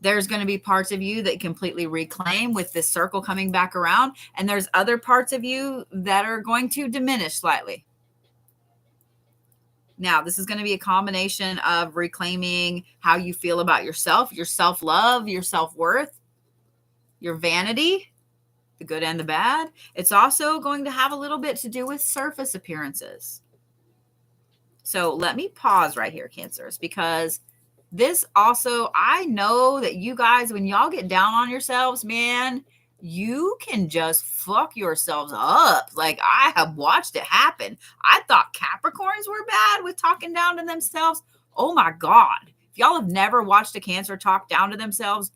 there's going to be parts of you that completely reclaim with this circle coming back around. And there's other parts of you that are going to diminish slightly. Now, this is going to be a combination of reclaiming how you feel about yourself, your self-love, your self-worth, your vanity, the good and the bad. It's also going to have a little bit to do with surface appearances. So let me pause right here, Cancers, because this also, I know that you guys, when y'all get down on yourselves, man, you can just fuck yourselves up. Like, I have watched it happen. I thought Capricorns were bad with talking down to themselves. Oh my God. If y'all have never watched a Cancer talk down to themselves,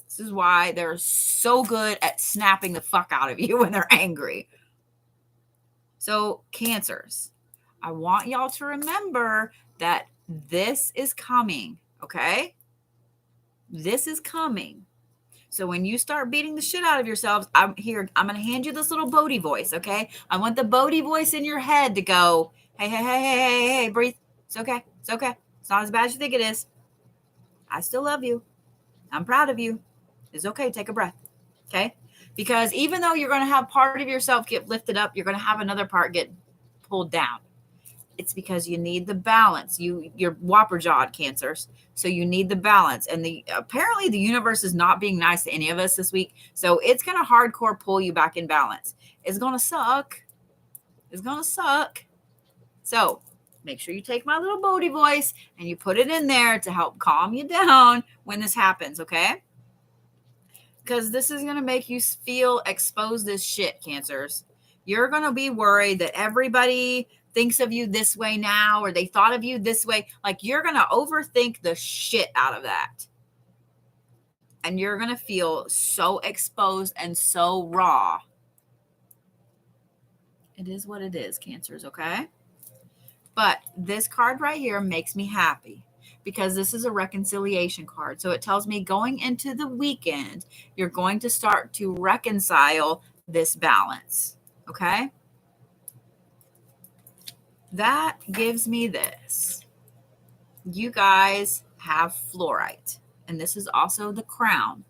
this is why they're so good at snapping the fuck out of you when they're angry. So, Cancers, I want y'all to remember that this is coming, okay? This is coming. So when you start beating the shit out of yourselves, I'm going to hand you this little Bodhi voice, okay? I want the Bodhi voice in your head to go, hey, breathe. It's okay. It's okay. It's not as bad as you think it is. I still love you. I'm proud of you. It's okay. Take a breath. Okay. Because even though you're going to have part of yourself get lifted up, you're going to have another part get pulled down. It's because you need the balance. You're whopper jawed Cancers. So you need the balance. And apparently the universe is not being nice to any of us this week. So it's going to hardcore pull you back in balance. It's going to suck. It's going to suck. So make sure you take my little Bodhi voice and you put it in there to help calm you down when this happens. Okay. Because this is going to make you feel exposed as shit, Cancers. You're going to be worried that everybody thinks of you this way now, or they thought of you this way. Like, you're going to overthink the shit out of that. And you're going to feel so exposed and so raw. It is what it is, Cancers, okay? But this card right here makes me happy because this is a reconciliation card. So it tells me going into the weekend, you're going to start to reconcile this balance, okay? That gives me this. You guys have fluorite, and this is also the crown.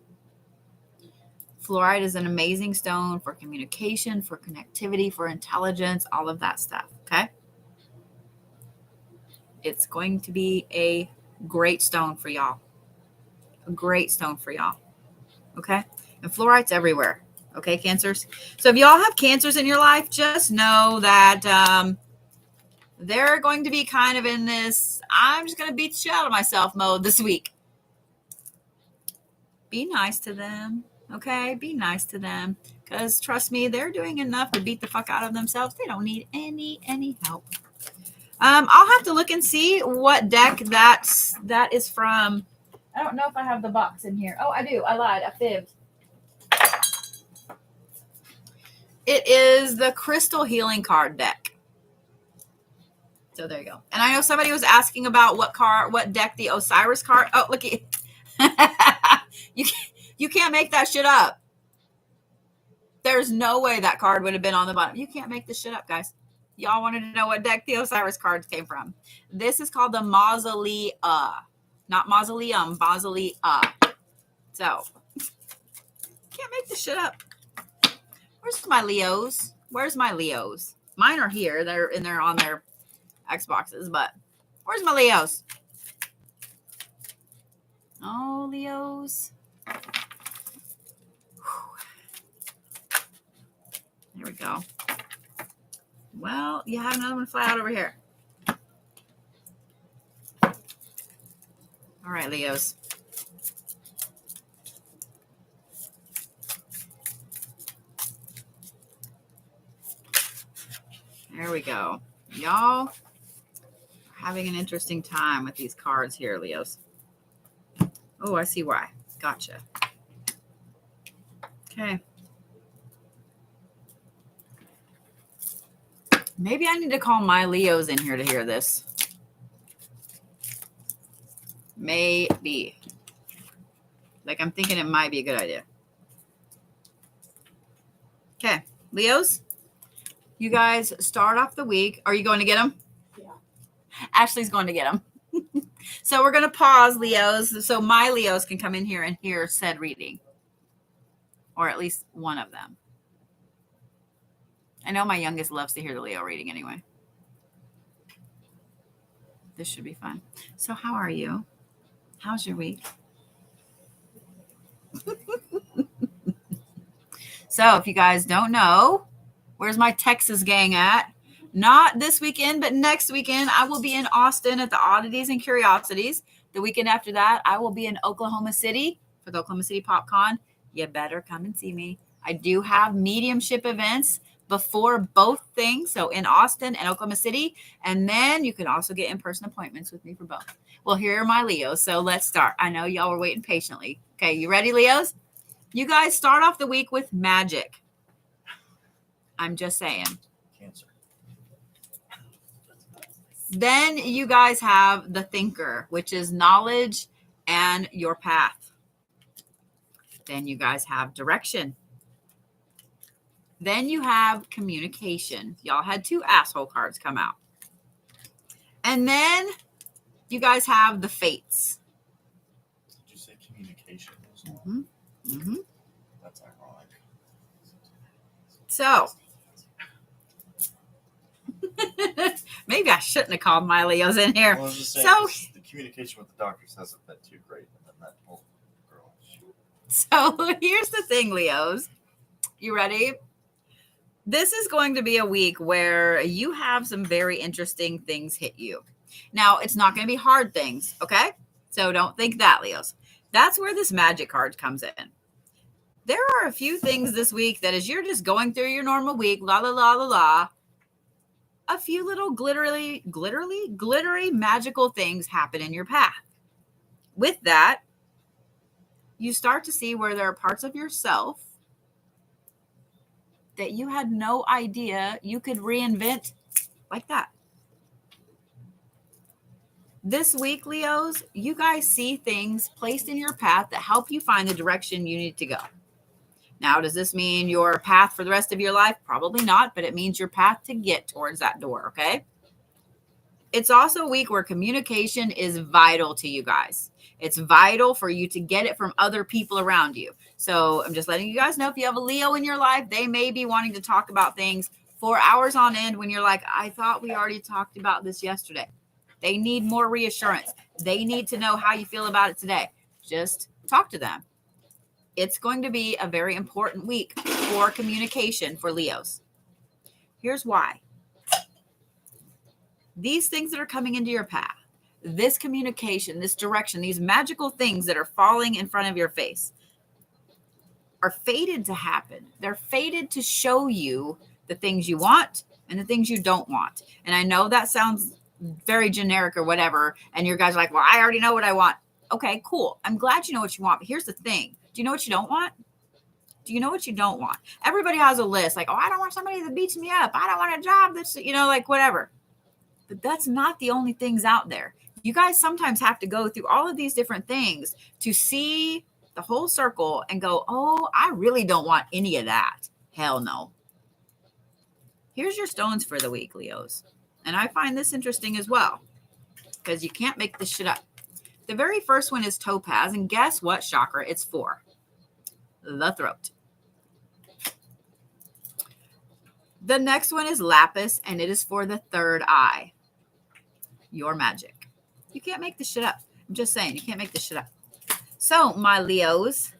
Fluorite is an amazing stone for communication, for connectivity, for intelligence, all of that stuff, okay? It's going to be a great stone for y'all. A great stone for y'all, okay? And fluorite's everywhere, okay, Cancers? So if y'all have Cancers in your life, just know that they're going to be kind of in this, I'm just going to beat the shit out of myself mode this week. Be nice to them, okay? Be nice to them. Because trust me, they're doing enough to beat the fuck out of themselves. They don't need any help. I'll have to look and see what deck that is from. I don't know if I have the box in here. Oh, I do. I lied. I fibbed. It is the Crystal Healing card deck. So there you go. And I know somebody was asking about what deck the Osiris card. Oh, look at you can't make that shit up. There's no way that card would have been on the bottom. You can't make this shit up, guys. Y'all wanted to know what deck the Osiris cards came from. This is called the Mausolea. Not Mausoleum, Mausolea. So, can't make this shit up. Where's my Leos? Where's my Leos? Mine are here. They're on their Xboxes, but where's my Leos? Oh, Leos. There we go. Well, you have another one fly out over here. All right, Leos. There we go. Y'all are having an interesting time with these cards here, Leos. Oh, I see why. Gotcha. Okay. Maybe I need to call my Leos in here to hear this. Maybe. Like, I'm thinking it might be a good idea. Okay. Leos, you guys start off the week. Are you going to get them? Yeah. Ashley's going to get them. So we're going to pause, Leos, so my Leos can come in here and hear said reading. Or at least one of them. I know my youngest loves to hear the Leo reading anyway. This should be fun. So how are you? How's your week? So if you guys don't know, where's my Texas gang at? Not this weekend, but next weekend, I will be in Austin at the Oddities and Curiosities. The weekend after that, I will be in Oklahoma City for the Oklahoma City PopCon. You better come and see me. I do have mediumship events before both things, so in Austin and Oklahoma City, and then you can also get in-person appointments with me for both. Well, here are my Leos, so let's start. I know y'all were waiting patiently. Okay, you ready, Leos? You guys start off the week with magic. I'm just saying. Cancer. Then you guys have the thinker, which is knowledge and your path. Then you guys have direction. Then you have communication. Y'all had 2 asshole cards come out. And then you guys have the fates. communication as well. That's ironic. So maybe I shouldn't have called my Leos in here. Well, I was just saying, So the communication with the doctors hasn't been too great, and then that whole girl. So here's the thing, Leos. You ready? This is going to be a week where you have some very interesting things hit you. Now, it's not going to be hard things, okay? So don't think that, Leos. That's where this magic card comes in. There are a few things this week that as you're just going through your normal week, la la la la la, a few little glittery, magical things happen in your path. With that, you start to see where there are parts of yourself that you had no idea you could reinvent like that. This week, Leos, you guys see things placed in your path that help you find the direction you need to go. Now, does this mean your path for the rest of your life? Probably not, but it means your path to get towards that door, okay? It's also a week where communication is vital to you guys. It's vital for you to get it from other people around you. So I'm just letting you guys know, if you have a Leo in your life, they may be wanting to talk about things for hours on end when you're like, I thought we already talked about this yesterday. They need more reassurance. They need to know how you feel about it today. Just talk to them. It's going to be a very important week for communication for Leos. Here's why. These things that are coming into your path, this communication, this direction, these magical things that are falling in front of your face are fated to happen. They're fated to show you the things you want and the things you don't want. And I know that sounds very generic or whatever. And your guys are like, well, I already know what I want. Okay, cool. I'm glad you know what you want. But here's the thing. Do you know what you don't want? Do you know what you don't want? Everybody has a list like, oh, I don't want somebody that beats me up. I don't want a job that's, like whatever. But that's not the only things out there. You guys sometimes have to go through all of these different things to see the whole circle and go, oh, I really don't want any of that. Hell no. Here's your stones for the week, Leos. And I find this interesting as well because you can't make this shit up. The very first one is topaz. And guess what chakra it's for? The throat. The next one is lapis, and it is for the third eye. Your magic. You can't make this shit up. I'm just saying, you can't make this shit up. So, my Leos,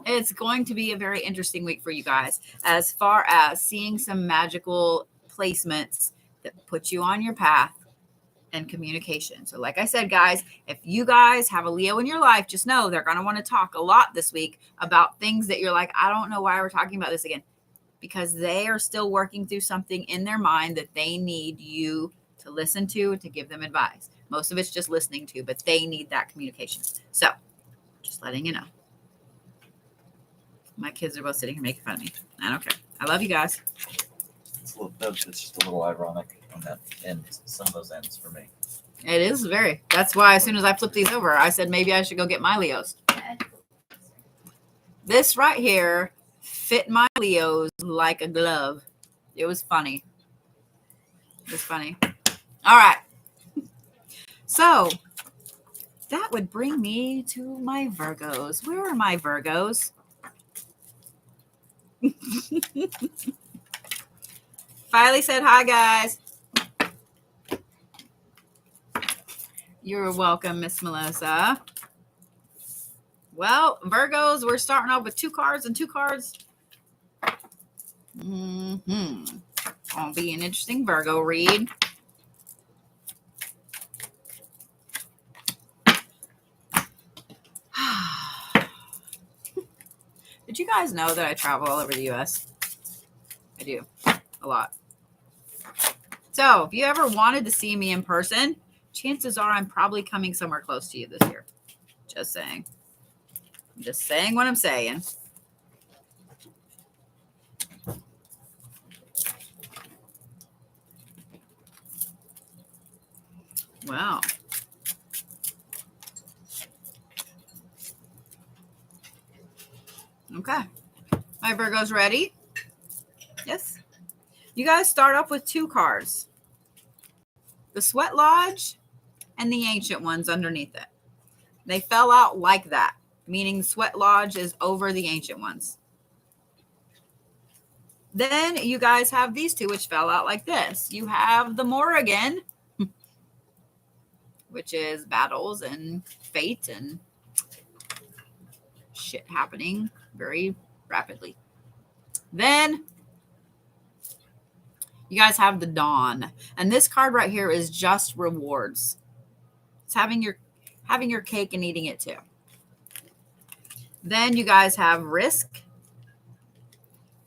it's going to be a very interesting week for you guys as far as seeing some magical placements that put you on your path and communication. So like I said, guys, if you guys have a Leo in your life, just know they're going to want to talk a lot this week about things that you're like, I don't know why we're talking about this again, because they are still working through something in their mind that they need you to listen to give them advice. Most of it's just listening to, but they need that communication. So just letting you know. My kids are both sitting here making fun of me. I don't care. I love you guys. It's just a little ironic on that end, some of those ends for me. It is very. That's why as soon as I flipped these over, I said maybe I should go get my Leos. This right here fit my Leos like a glove. It was funny. It was funny. All right. So that would bring me to my Virgos. Where are my Virgos? Finally said hi, guys. You're welcome, Miss Melissa. Well, Virgos, we're starting off with 2 cards and 2 cards. Gonna be an interesting Virgo read. Did you guys know that I travel all over the U.S.? I do. A lot. So if you ever wanted to see me in person, chances are I'm probably coming somewhere close to you this year. Just saying. I'm just saying what I'm saying. Wow. Okay. My Virgo's ready? Yes. You guys start off with 2 cards. The Sweat Lodge and the Ancient Ones underneath it. They fell out like that, meaning sweat lodge is over the ancient ones. Then you guys have these two, which fell out like this. You have the Morrigan, which is battles and fate and shit happening very rapidly. Then you guys have the Dawn, and this card right here is just rewards. It's having your cake and eating it too. Then you guys have Risk,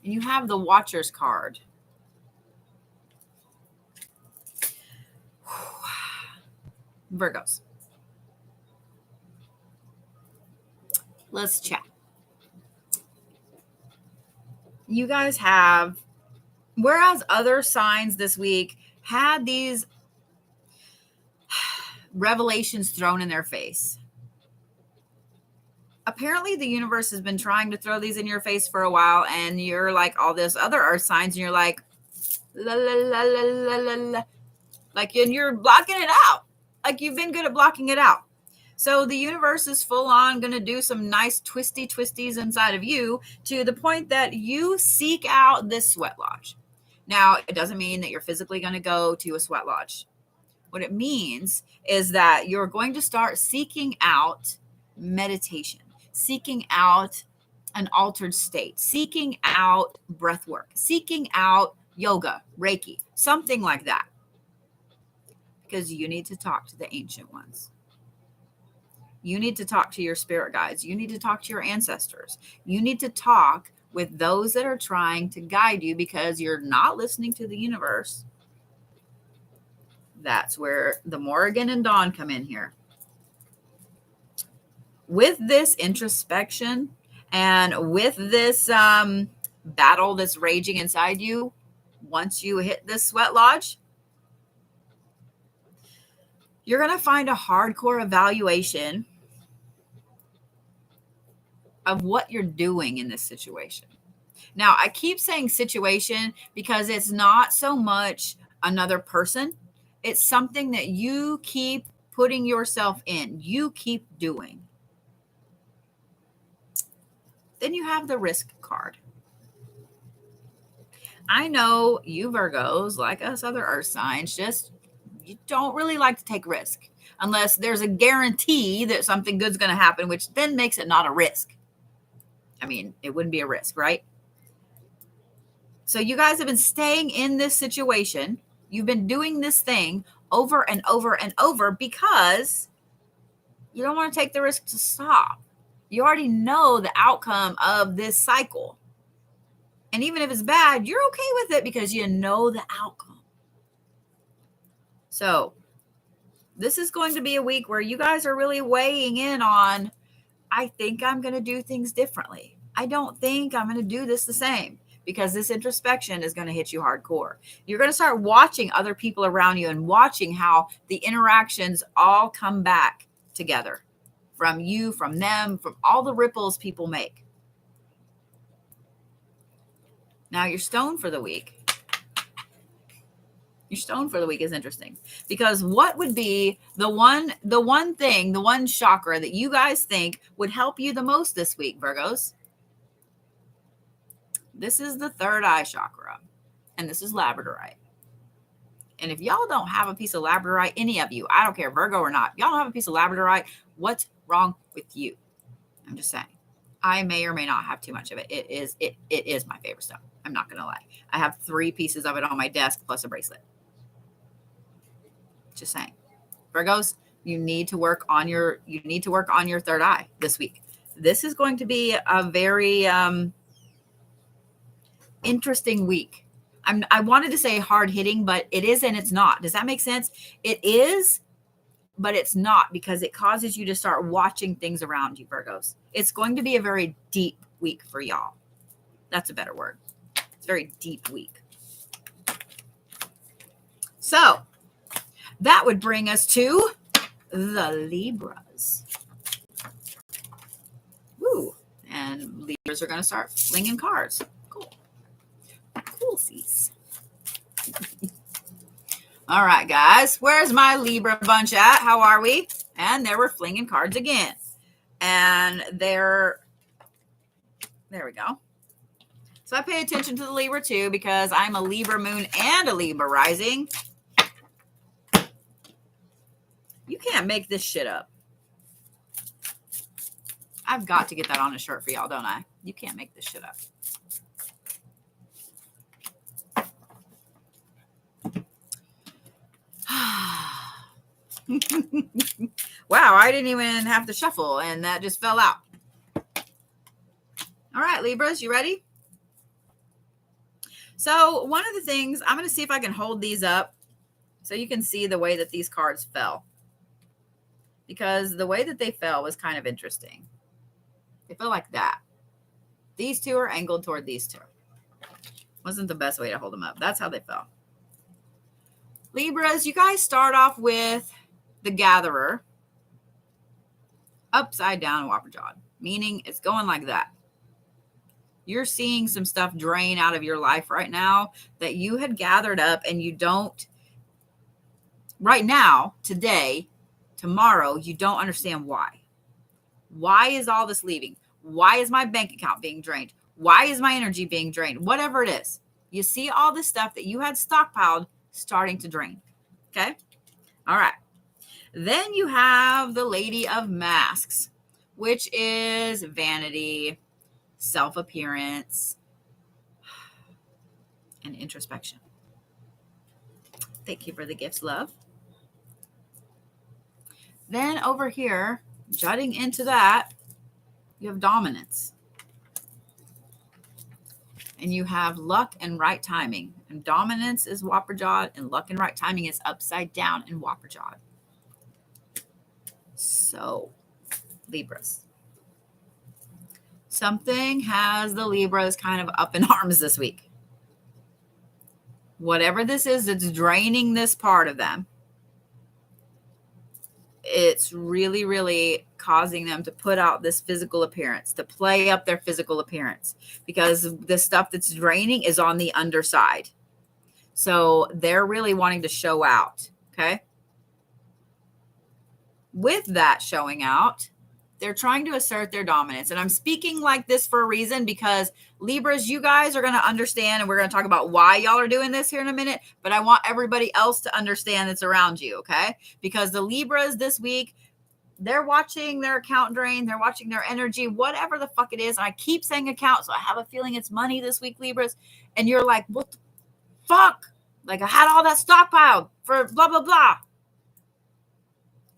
and you have the Watcher's card. Virgos. Let's chat. You guys have, whereas other signs this week had these revelations thrown in their face, apparently the universe has been trying to throw these in your face for a while, and you're like all this other earth signs, and you're like, la, la, la, la, la, la, la. Like, and you're blocking it out. Like, you've been good at blocking it out. So the universe is full on going to do some nice twisties inside of you to the point that you seek out this sweat lodge. Now, it doesn't mean that you're physically going to go to a sweat lodge. What it means is that you're going to start seeking out meditation, seeking out an altered state, seeking out breath work, seeking out yoga, Reiki, something like that. Because you need to talk to the ancient ones. You need to talk to your spirit guides. You need to talk to your ancestors. You need to talk with those that are trying to guide you because you're not listening to the universe. That's where the Morrigan and Dawn come in here. With this introspection and with this battle that's raging inside you, once you hit this sweat lodge, you're going to find a hardcore evaluation of what you're doing in this situation. Now, I keep saying situation because it's not so much another person. It's something that you keep putting yourself in. You keep doing. Then you have the Risk card. I know you Virgos, like us other earth signs, you don't really like to take risk unless there's a guarantee that something good's going to happen, which then makes it not a risk. I mean, it wouldn't be a risk, right? So you guys have been staying in this situation. You've been doing this thing over and over and over because you don't want to take the risk to stop. You already know the outcome of this cycle. And even if it's bad, you're okay with it because you know the outcome. So this is going to be a week where you guys are really weighing in on, I think I'm going to do things differently. I don't think I'm going to do this the same, because this introspection is going to hit you hardcore. You're going to start watching other people around you and watching how the interactions all come back together from you, from them, from all the ripples people make. Now your stone for the week. Your stone for the week is interesting because what would be the one chakra that you guys think would help you the most this week, Virgos? This is the third eye chakra, and this is labradorite. And if y'all don't have a piece of labradorite, any of you, I don't care, Virgo or not, y'all don't have a piece of labradorite, what's wrong with you? I'm just saying. I may or may not have too much of it. It is my favorite stone. I'm not going to lie. I have 3 pieces of it on my desk plus a bracelet. Just saying. Virgos, you need to work on your third eye this week. This is going to be a very interesting week. I wanted to say hard hitting, but it is and it's not. Does that make sense? It is, but it's not, because it causes you to start watching things around you, Virgos. It's going to be a very deep week for y'all. That's a better word. It's a very deep week. So that would bring us to the Libras. Woo. And Libras are going to start flinging cards. Cool. Coolsies. All right, guys. Where's my Libra bunch at? How are we? And there we're flinging cards again. And there we go. So I pay attention to the Libra too, because I'm a Libra moon and a Libra rising. You can't make this shit up. I've got to get that on a shirt for y'all, don't I? You can't make this shit up. Wow, I didn't even have to shuffle, and that just fell out. All right, Libras, you ready? So one of the things, I'm going to see if I can hold these up so you can see the way that these cards fell. Because the way that they fell was kind of interesting. They fell like that. These two are angled toward these two. Wasn't the best way to hold them up. That's how they fell. Libras, you guys start off with the Gatherer upside down and whopper-jawed, meaning it's going like that. You're seeing some stuff drain out of your life right now that you had gathered up, and you don't, right now, today, tomorrow, you don't understand why. Why is all this leaving? Why is my bank account being drained? Why is my energy being drained? Whatever it is. You see all this stuff that you had stockpiled starting to drain. Okay? All right. Then you have the Lady of Masks, which is vanity, self-appearance, and introspection. Thank you for the gifts, love. Then over here, jutting into that, you have dominance. And you have luck and right timing. And dominance is whopper-jawed, and luck and right timing is upside down and whopper-jawed. So, Libras. Something has the Libras kind of up in arms this week. Whatever this is that's draining this part of them, it's really, really causing them to put out this physical appearance, to play up their physical appearance, because the stuff that's draining is on the underside. So they're really wanting to show out. Okay. With that showing out, they're trying to assert their dominance. And I'm speaking like this for a reason, because Libras, you guys are going to understand, and we're going to talk about why y'all are doing this here in a minute, but I want everybody else to understand that's around you, okay? Because the Libras this week, they're watching their account drain, they're watching their energy, whatever the fuck it is. And I keep saying account, so I have a feeling it's money this week, Libras. And you're like, what the fuck? Like, I had all that stockpiled for blah, blah, blah.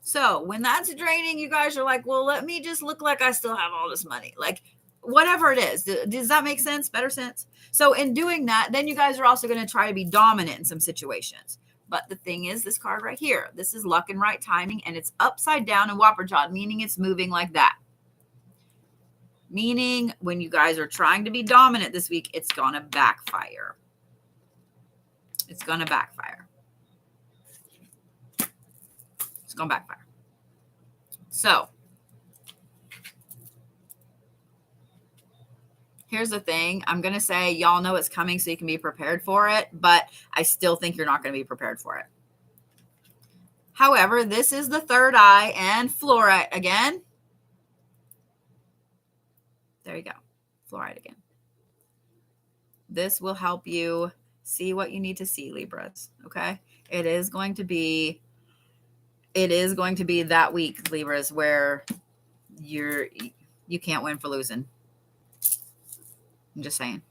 So when that's draining, you guys are like, well, let me just look like I still have all this money. Like, whatever it is. Does that make sense? Better sense? So in doing that, then you guys are also going to try to be dominant in some situations. But the thing is, this card right here, this is luck and right timing, and it's upside down and whopper-jawed, meaning it's moving like that. Meaning when you guys are trying to be dominant this week, it's going to backfire. It's going to backfire. It's going to backfire. So, here's the thing. I'm going to say y'all know it's coming so you can be prepared for it, but I still think you're not going to be prepared for it. However, this is the third eye and fluorite again. There you go. Fluorite again. This will help you see what you need to see, Libras. Okay? It is going to be that week, Libras, where you can't win for losing. I'm just saying.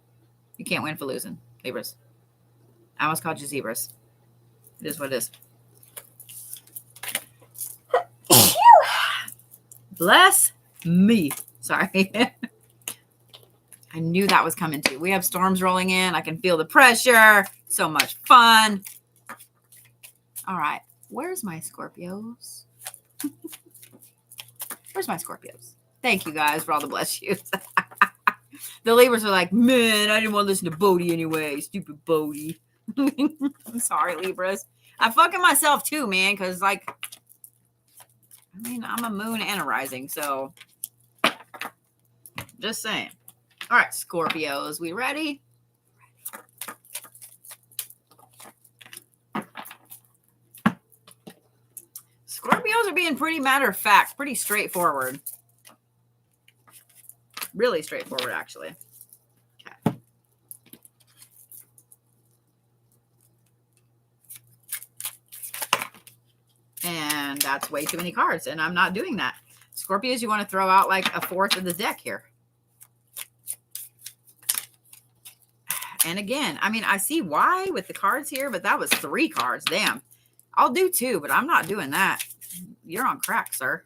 You can't win for losing, Libras. I almost called you zebras. It is what it is. Bless me. Sorry. I knew that was coming too. We have storms rolling in. I can feel the pressure. So much fun. All right. Where's my Scorpios? Where's my Scorpios? Thank you guys for all the bless yous. The Libras are like, man, I didn't want to listen to Bodhi anyway. Stupid Bodhi. I'm sorry, Libras. I'm fucking myself too, man, because, like, I mean, I'm a moon and a rising, so just saying. All right, Scorpios, we ready? Scorpios are being pretty matter of fact, pretty straightforward. Really straightforward, actually. Okay. And that's way too many cards, and I'm not doing that. Scorpios, you want to throw out like a fourth of the deck here. And again, I mean, I see why with the cards here, but that was 3 cards. Damn. I'll do 2, but I'm not doing that. You're on crack, sir.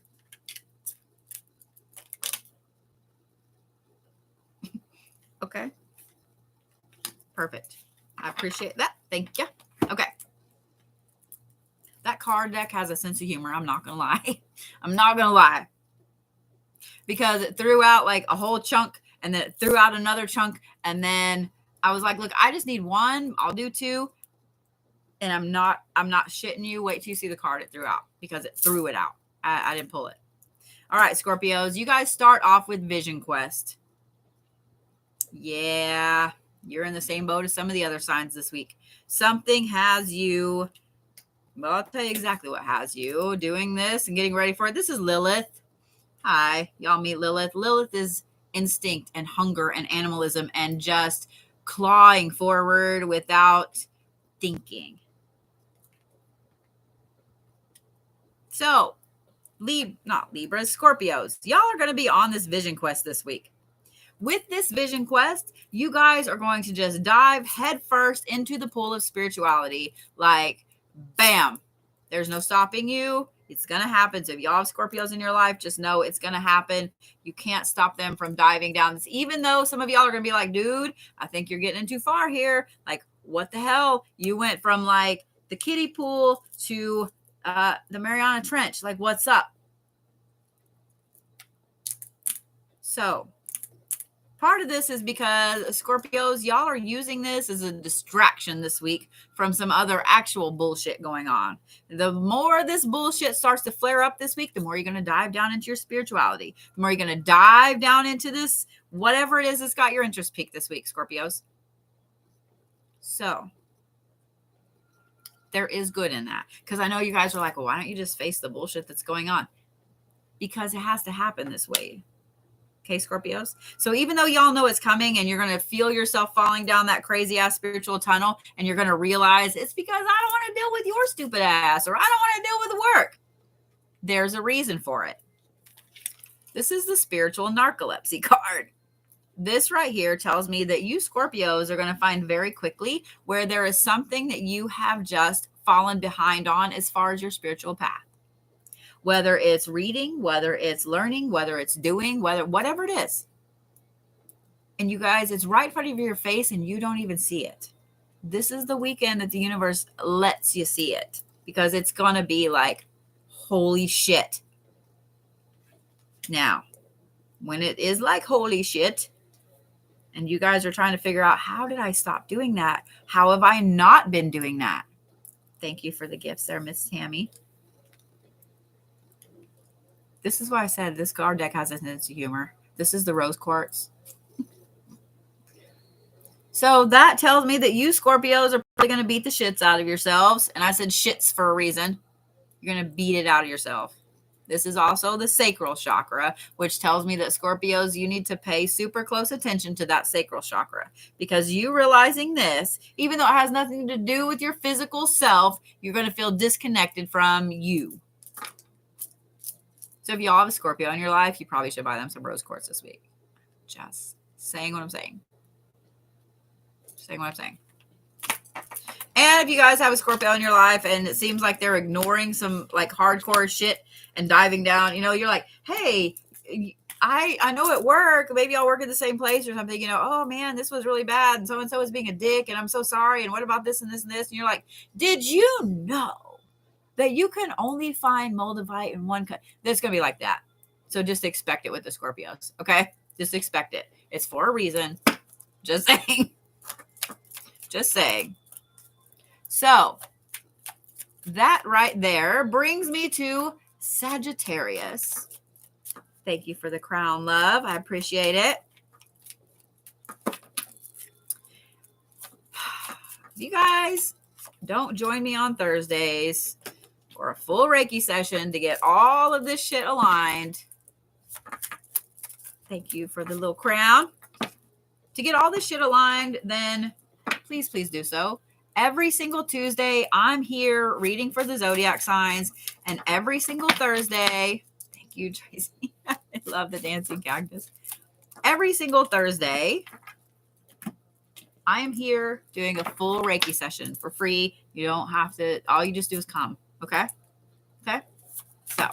Okay. Perfect. I appreciate that. Thank you. Okay. That card deck has a sense of humor. I'm not going to lie. I'm not going to lie. Because it threw out like a whole chunk, and then it threw out another chunk, and then I was like, look, I just need 1. I'll do 2. And I'm not shitting you. Wait till you see the card it threw out, because it threw it out. I didn't pull it. All right, Scorpios, you guys start off with Vision Quest. Yeah, you're in the same boat as some of the other signs this week. Something has you, well, I'll tell you exactly what has you doing this and getting ready for it. This is Lilith. Hi, y'all meet Lilith. Lilith is instinct and hunger and animalism and just clawing forward without thinking. So, not Libras, Scorpios, y'all are going to be on this Vision Quest this week. With this Vision Quest, you guys are going to just dive headfirst into the pool of spirituality. Like, bam, there's no stopping you. It's going to happen. So if y'all have Scorpios in your life, just know it's going to happen. You can't stop them from diving down this, even though some of y'all are going to be like, dude, I think you're getting too far here. Like, what the hell? You went from like the kiddie pool to the Mariana Trench. Like, what's up? So part of this is because Scorpios, y'all are using this as a distraction this week from some other actual bullshit going on. The more this bullshit starts to flare up this week, the more you're going to dive down into your spirituality. The more you're going to dive down into this, whatever it is that's got your interest peaked this week, Scorpios. So there is good in that. Because I know you guys are like, well, why don't you just face the bullshit that's going on? Because it has to happen this way. Okay, Scorpios. So even though y'all know it's coming and you're going to feel yourself falling down that crazy ass spiritual tunnel, and you're going to realize it's because I don't want to deal with your stupid ass, or I don't want to deal with the work. There's a reason for it. This is the spiritual narcolepsy card. This right here tells me that you Scorpios are going to find very quickly where there is something that you have just fallen behind on as far as your spiritual path. Whether it's reading, whether it's learning, whether it's doing, whatever it is. And you guys, it's right in front of your face and you don't even see it. This is the weekend that the universe lets you see it, because it's going to be like, holy shit. Now, when it is like, holy shit, and you guys are trying to figure out, how did I stop doing that? How have I not been doing that? Thank you for the gifts there, Miss Tammy. This is why I said this card deck has a sense of humor. This is the rose quartz. So that tells me that you Scorpios are probably going to beat the shits out of yourselves. And I said shits for a reason. You're going to beat it out of yourself. This is also the sacral chakra, which tells me that Scorpios, you need to pay super close attention to that sacral chakra, because you realizing this, even though it has nothing to do with your physical self, you're going to feel disconnected from you. So if y'all have a Scorpio in your life, you probably should buy them some rose quartz this week. Just saying what I'm saying. Saying what I'm saying. And if you guys have a Scorpio in your life and it seems like they're ignoring some like hardcore shit and diving down, you know, you're like, hey, I know at work, maybe I'll work at the same place or something, you know, oh man, this was really bad. And so is being a dick and I'm so sorry. And what about this and this and this? And you're like, did you know that you can only find moldavite in one cut? There's going to be like that. So just expect it with the Scorpios. Okay. Just expect it. It's for a reason. Just saying. Just saying. So that right there brings me to Sagittarius. Thank you for the crown, love. I appreciate it. You guys don't join me on Thursdays for a full Reiki session to get all of this shit aligned. Thank you for the little crown. To get all this shit aligned, then please do so. Every single Tuesday, I'm here reading for the zodiac signs. And every single Thursday, thank you, Tracy. I love the dancing cactus. Every single Thursday, I am here doing a full Reiki session for free. You don't have to, all you just do is come. Okay? Okay? So,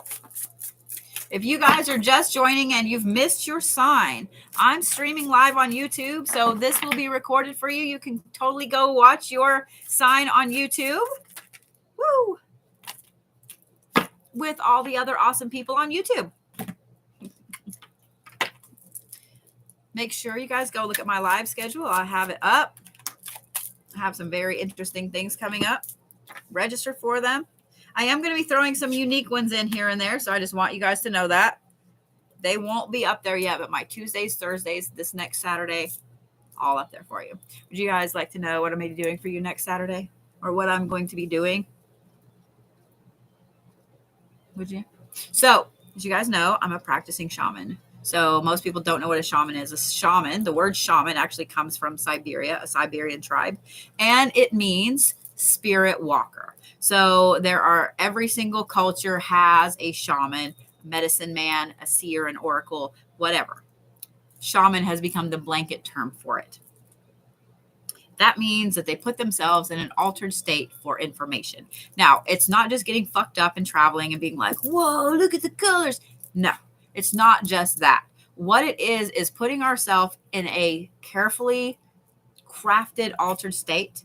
if you guys are just joining and you've missed your sign, I'm streaming live on YouTube, so this will be recorded for you. You can totally go watch your sign on YouTube. Woo! With all the other awesome people on YouTube. Make sure you guys go look at my live schedule. I have it up. I have some very interesting things coming up. Register for them. I am going to be throwing some unique ones in here and there, so I just want you guys to know that. They won't be up there yet, but my Tuesdays, Thursdays, this next Saturday, all up there for you. Would you guys like to know what I'm going to be doing for you next Saturday? Or what I'm going to be doing? Would you? So, as you guys know, I'm a practicing shaman. So most people don't know what a shaman is. A shaman, the word shaman actually comes from Siberia, a Siberian tribe, and it means spirit walker. So every single culture has a shaman, medicine man, a seer, an oracle, whatever. Shaman has become the blanket term for it. That means that they put themselves in an altered state for information. Now, it's not just getting fucked up and traveling and being like, whoa, look at the colors. No, it's not just that. What it is putting ourselves in a carefully crafted, altered state,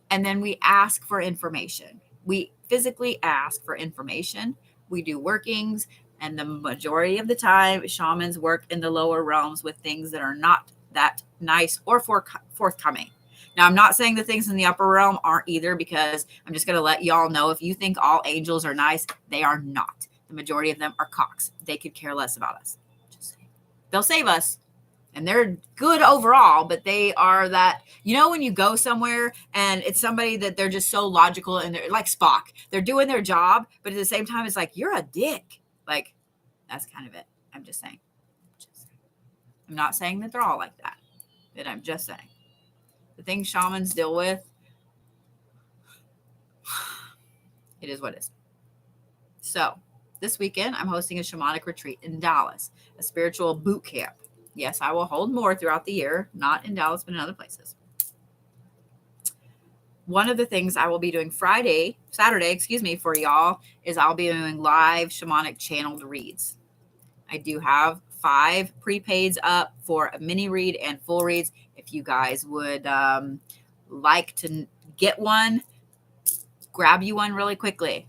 and then we ask for information. We physically ask for information. We do workings, and the majority of the time, shamans work in the lower realms with things that are not that nice or forthcoming. Now, I'm not saying the things in the upper realm aren't either, because I'm just going to let y'all know, if you think all angels are nice, they are not. The majority of them are cocks. They could care less about us. Just saying. They'll save us, and they're good overall, but they are that, when you go somewhere and it's somebody that they're just so logical and they're like Spock. They're doing their job, but at the same time, it's like, you're a dick. Like, that's kind of it. I'm just saying. I'm not saying that they're all like that, but I'm just saying. The things shamans deal with, it is what it is. So, this weekend, I'm hosting a shamanic retreat in Dallas, a spiritual boot camp. Yes, I will hold more throughout the year, not in Dallas, but in other places. One of the things I will be doing Saturday, for y'all, is I'll be doing live shamanic channeled reads. I do have 5 prepaids up for a mini read and full reads. If you guys would like to get one, grab you one really quickly.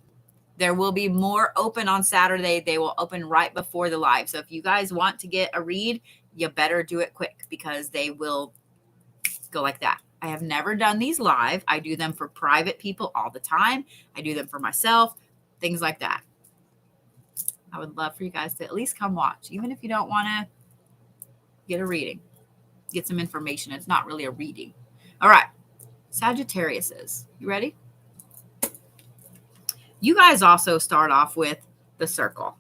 There will be more open on Saturday. They will open right before the live. So if you guys want to get a read, you better do it quick, because they will go like that. I have never done these live. I do them for private people all the time. I do them for myself, things like that. I would love for you guys to at least come watch, even if you don't want to get a reading, get some information. It's not really a reading. All right. Sagittariuses. You ready? You guys also start off with the circle.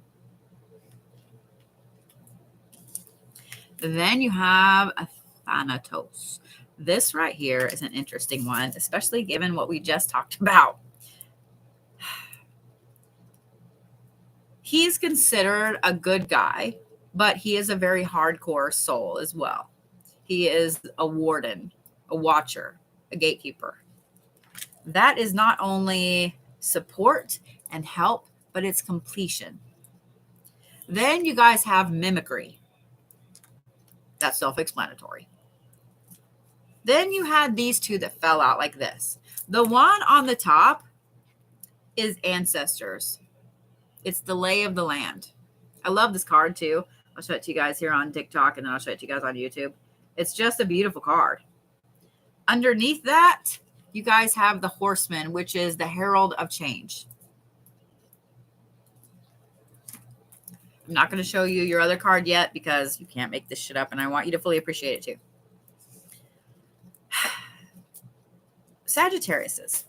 Then you have a Thanatos. This right here is an interesting one, especially given what we just talked about. He's considered a good guy, but he is a very hardcore soul as well. He is a warden, a watcher, a gatekeeper. That is not only support and help, but it's completion. Then you guys have mimicry. That's self-explanatory. Then you had these two that fell out like this. The one on the top is ancestors. It's the lay of the land. I love this card too. I'll show it to you guys here on TikTok, and then I'll show it to you guys on YouTube. It's just a beautiful card. Underneath that, you guys have the Horseman, which is the herald of change. I'm not going to show you your other card yet, because you can't make this shit up, and I want you to fully appreciate it too. Sagittariuses.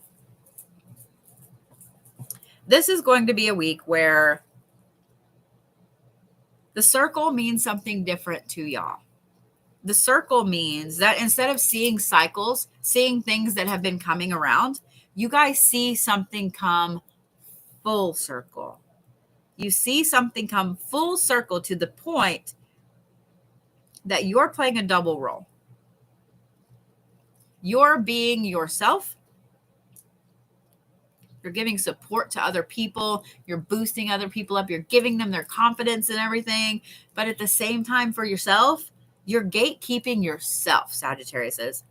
this is going to be a week where the circle means something different to y'all. The circle means that instead of seeing cycles, seeing things that have been coming around, you guys see something come full circle. You see something come full circle to the point that you're playing a double role. You're being yourself. You're giving support to other people. You're boosting other people up. You're giving them their confidence and everything. But at the same time, for yourself, you're gatekeeping yourself, Sagittarius is.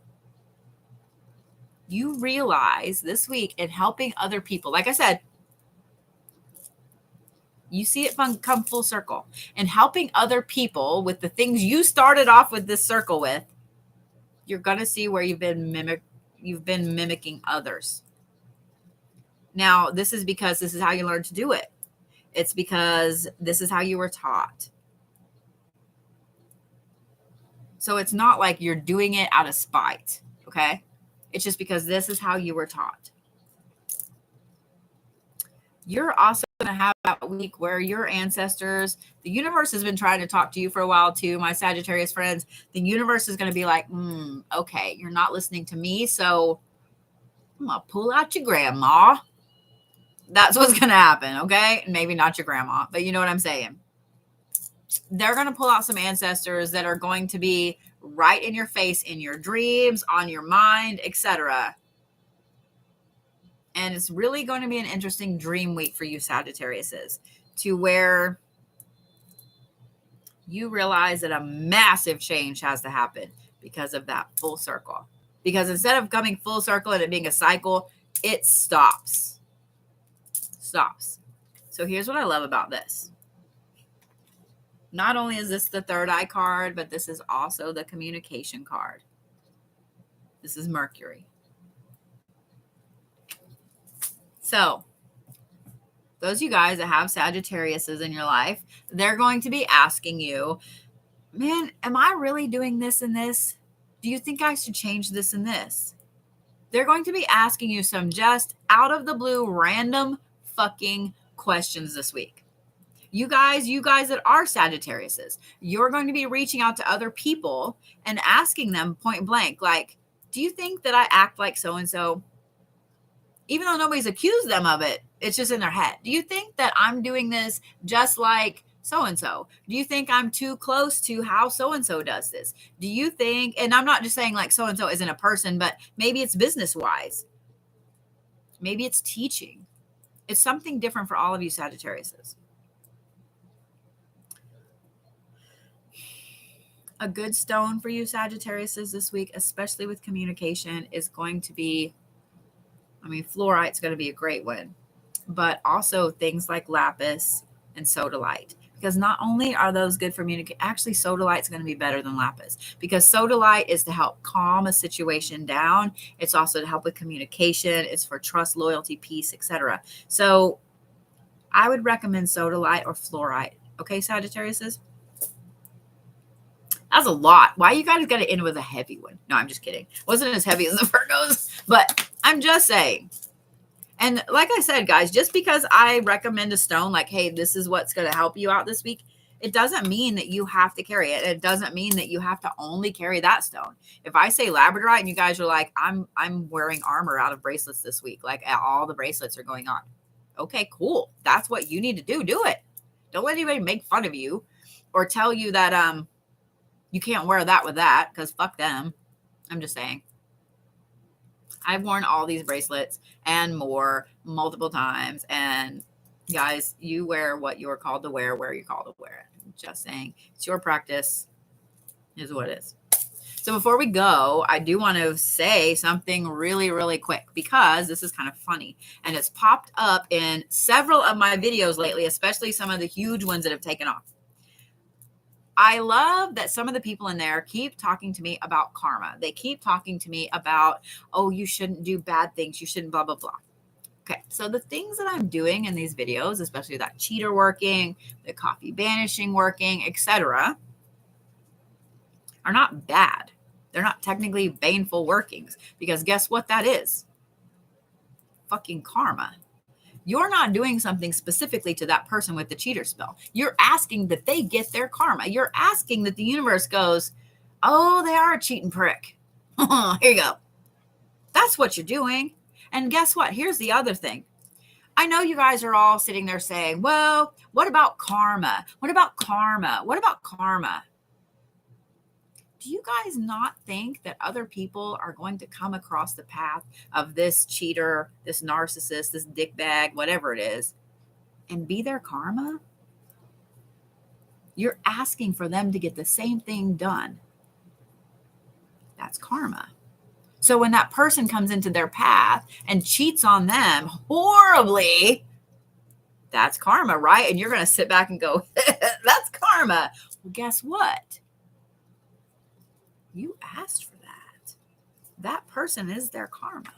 You realize this week in helping other people, like I said, you see it come full circle. And helping other people with the things you started off with this circle with, you're going to see where you've been mimicking others. Now, this is because this is how you learn to do it. It's because this is how you were taught. So it's not like you're doing it out of spite, okay? It's just because this is how you were taught. You're also going to have that week where your ancestors, the universe has been trying to talk to you for a while too, my Sagittarius friends. The universe is going to be like, okay, you're not listening to me, so I'm going to pull out your grandma. That's what's going to happen, okay? Maybe not your grandma, but you know what I'm saying. They're going to pull out some ancestors that are going to be right in your face, in your dreams, on your mind, etc. And it's really going to be an interesting dream week for you, Sagittariuses, to where you realize that a massive change has to happen because of that full circle. Because instead of coming full circle and it being a cycle, it stops. So here's what I love about this. Not only is this the third eye card, but this is also the communication card. This is Mercury. So those of you guys that have Sagittariuses in your life, they're going to be asking you, man, am I really doing this and this? Do you think I should change this and this? They're going to be asking you some just out of the blue, random fucking questions this week. You guys that are Sagittariuses, you're going to be reaching out to other people and asking them point blank, like, do you think that I act like so-and-so? Even though nobody's accused them of it, it's just in their head. Do you think that I'm doing this just like so-and-so? Do you think I'm too close to how so-and-so does this? Do you think, and I'm not just saying like so-and-so isn't a person, but maybe it's business-wise. Maybe it's teaching. It's something different for all of you Sagittariuses. A good stone for you Sagittariuses this week, especially with communication, is going to be, fluorite's going to be a great one, but also things like lapis and sodalite. Because not only are those good for communication, actually sodalite's going to be better than lapis, because sodalite is to help calm a situation down. It's also to help with communication. It's for trust, loyalty, peace, etc. So I would recommend sodalite or fluorite. Okay, Sagittariuses? That's a lot. Why you guys got to end with a heavy one? No, I'm just kidding. Wasn't as heavy as the Virgos, but I'm just saying. And like I said, guys, just because I recommend a stone, like, hey, this is what's going to help you out this week, it doesn't mean that you have to carry it. It doesn't mean that you have to only carry that stone. If I say labradorite and you guys are like, I'm wearing armor out of bracelets this week, like all the bracelets are going on. Okay, cool. That's what you need to do. Do it. Don't let anybody make fun of you or tell you that you can't wear that with that, because fuck them. I'm just saying. I've worn all these bracelets and more multiple times. And guys, you wear what you're called to wear where you're called to wear it. I'm just saying. It's your practice is what it is. So before we go, I do want to say something really, really quick, because this is kind of funny. And it's popped up in several of my videos lately, especially some of the huge ones that have taken off. I love that some of the people in there keep talking to me about karma. They keep talking to me about, oh, you shouldn't do bad things. You shouldn't blah, blah, blah. Okay, so the things that I'm doing in these videos, especially that cheater working, the coffee banishing working, etc., are not bad. They're not technically baneful workings, because guess what that is? Fucking karma. You're not doing something specifically to that person with the cheater spell. You're asking that they get their karma. You're asking that the universe goes, oh, they are a cheating prick. Here you go. That's what you're doing. And guess what? Here's the other thing. I know you guys are all sitting there saying, well, what about karma? What about karma? What about karma? Do you guys not think that other people are going to come across the path of this cheater, this narcissist, this dickbag, whatever it is, and be their karma? You're asking for them to get the same thing done. That's karma. So when that person comes into their path and cheats on them horribly, that's karma, right? And you're going to sit back and go, that's karma. Well, guess what? You asked for that. That person is their karma.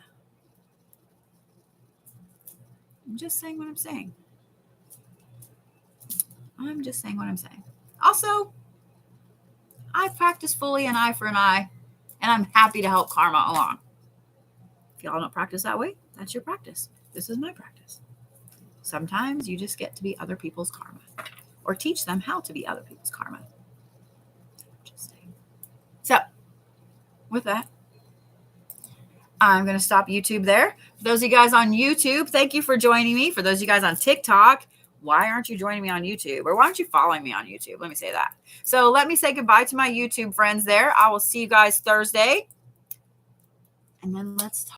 I'm just saying what I'm saying. I'm just saying what I'm saying. Also, I've practiced fully an eye for an eye, and I'm happy to help karma along. If y'all don't practice that way, that's your practice. This is my practice. Sometimes you just get to be other people's karma, or teach them how to be other people's karma. Just saying. So, with that, I'm going to stop YouTube there. For those of you guys on YouTube, thank you for joining me. For those of you guys on TikTok, why aren't you joining me on YouTube? Or why aren't you following me on YouTube? Let me say that. So let me say goodbye to my YouTube friends there. I will see you guys Thursday. And then let's talk.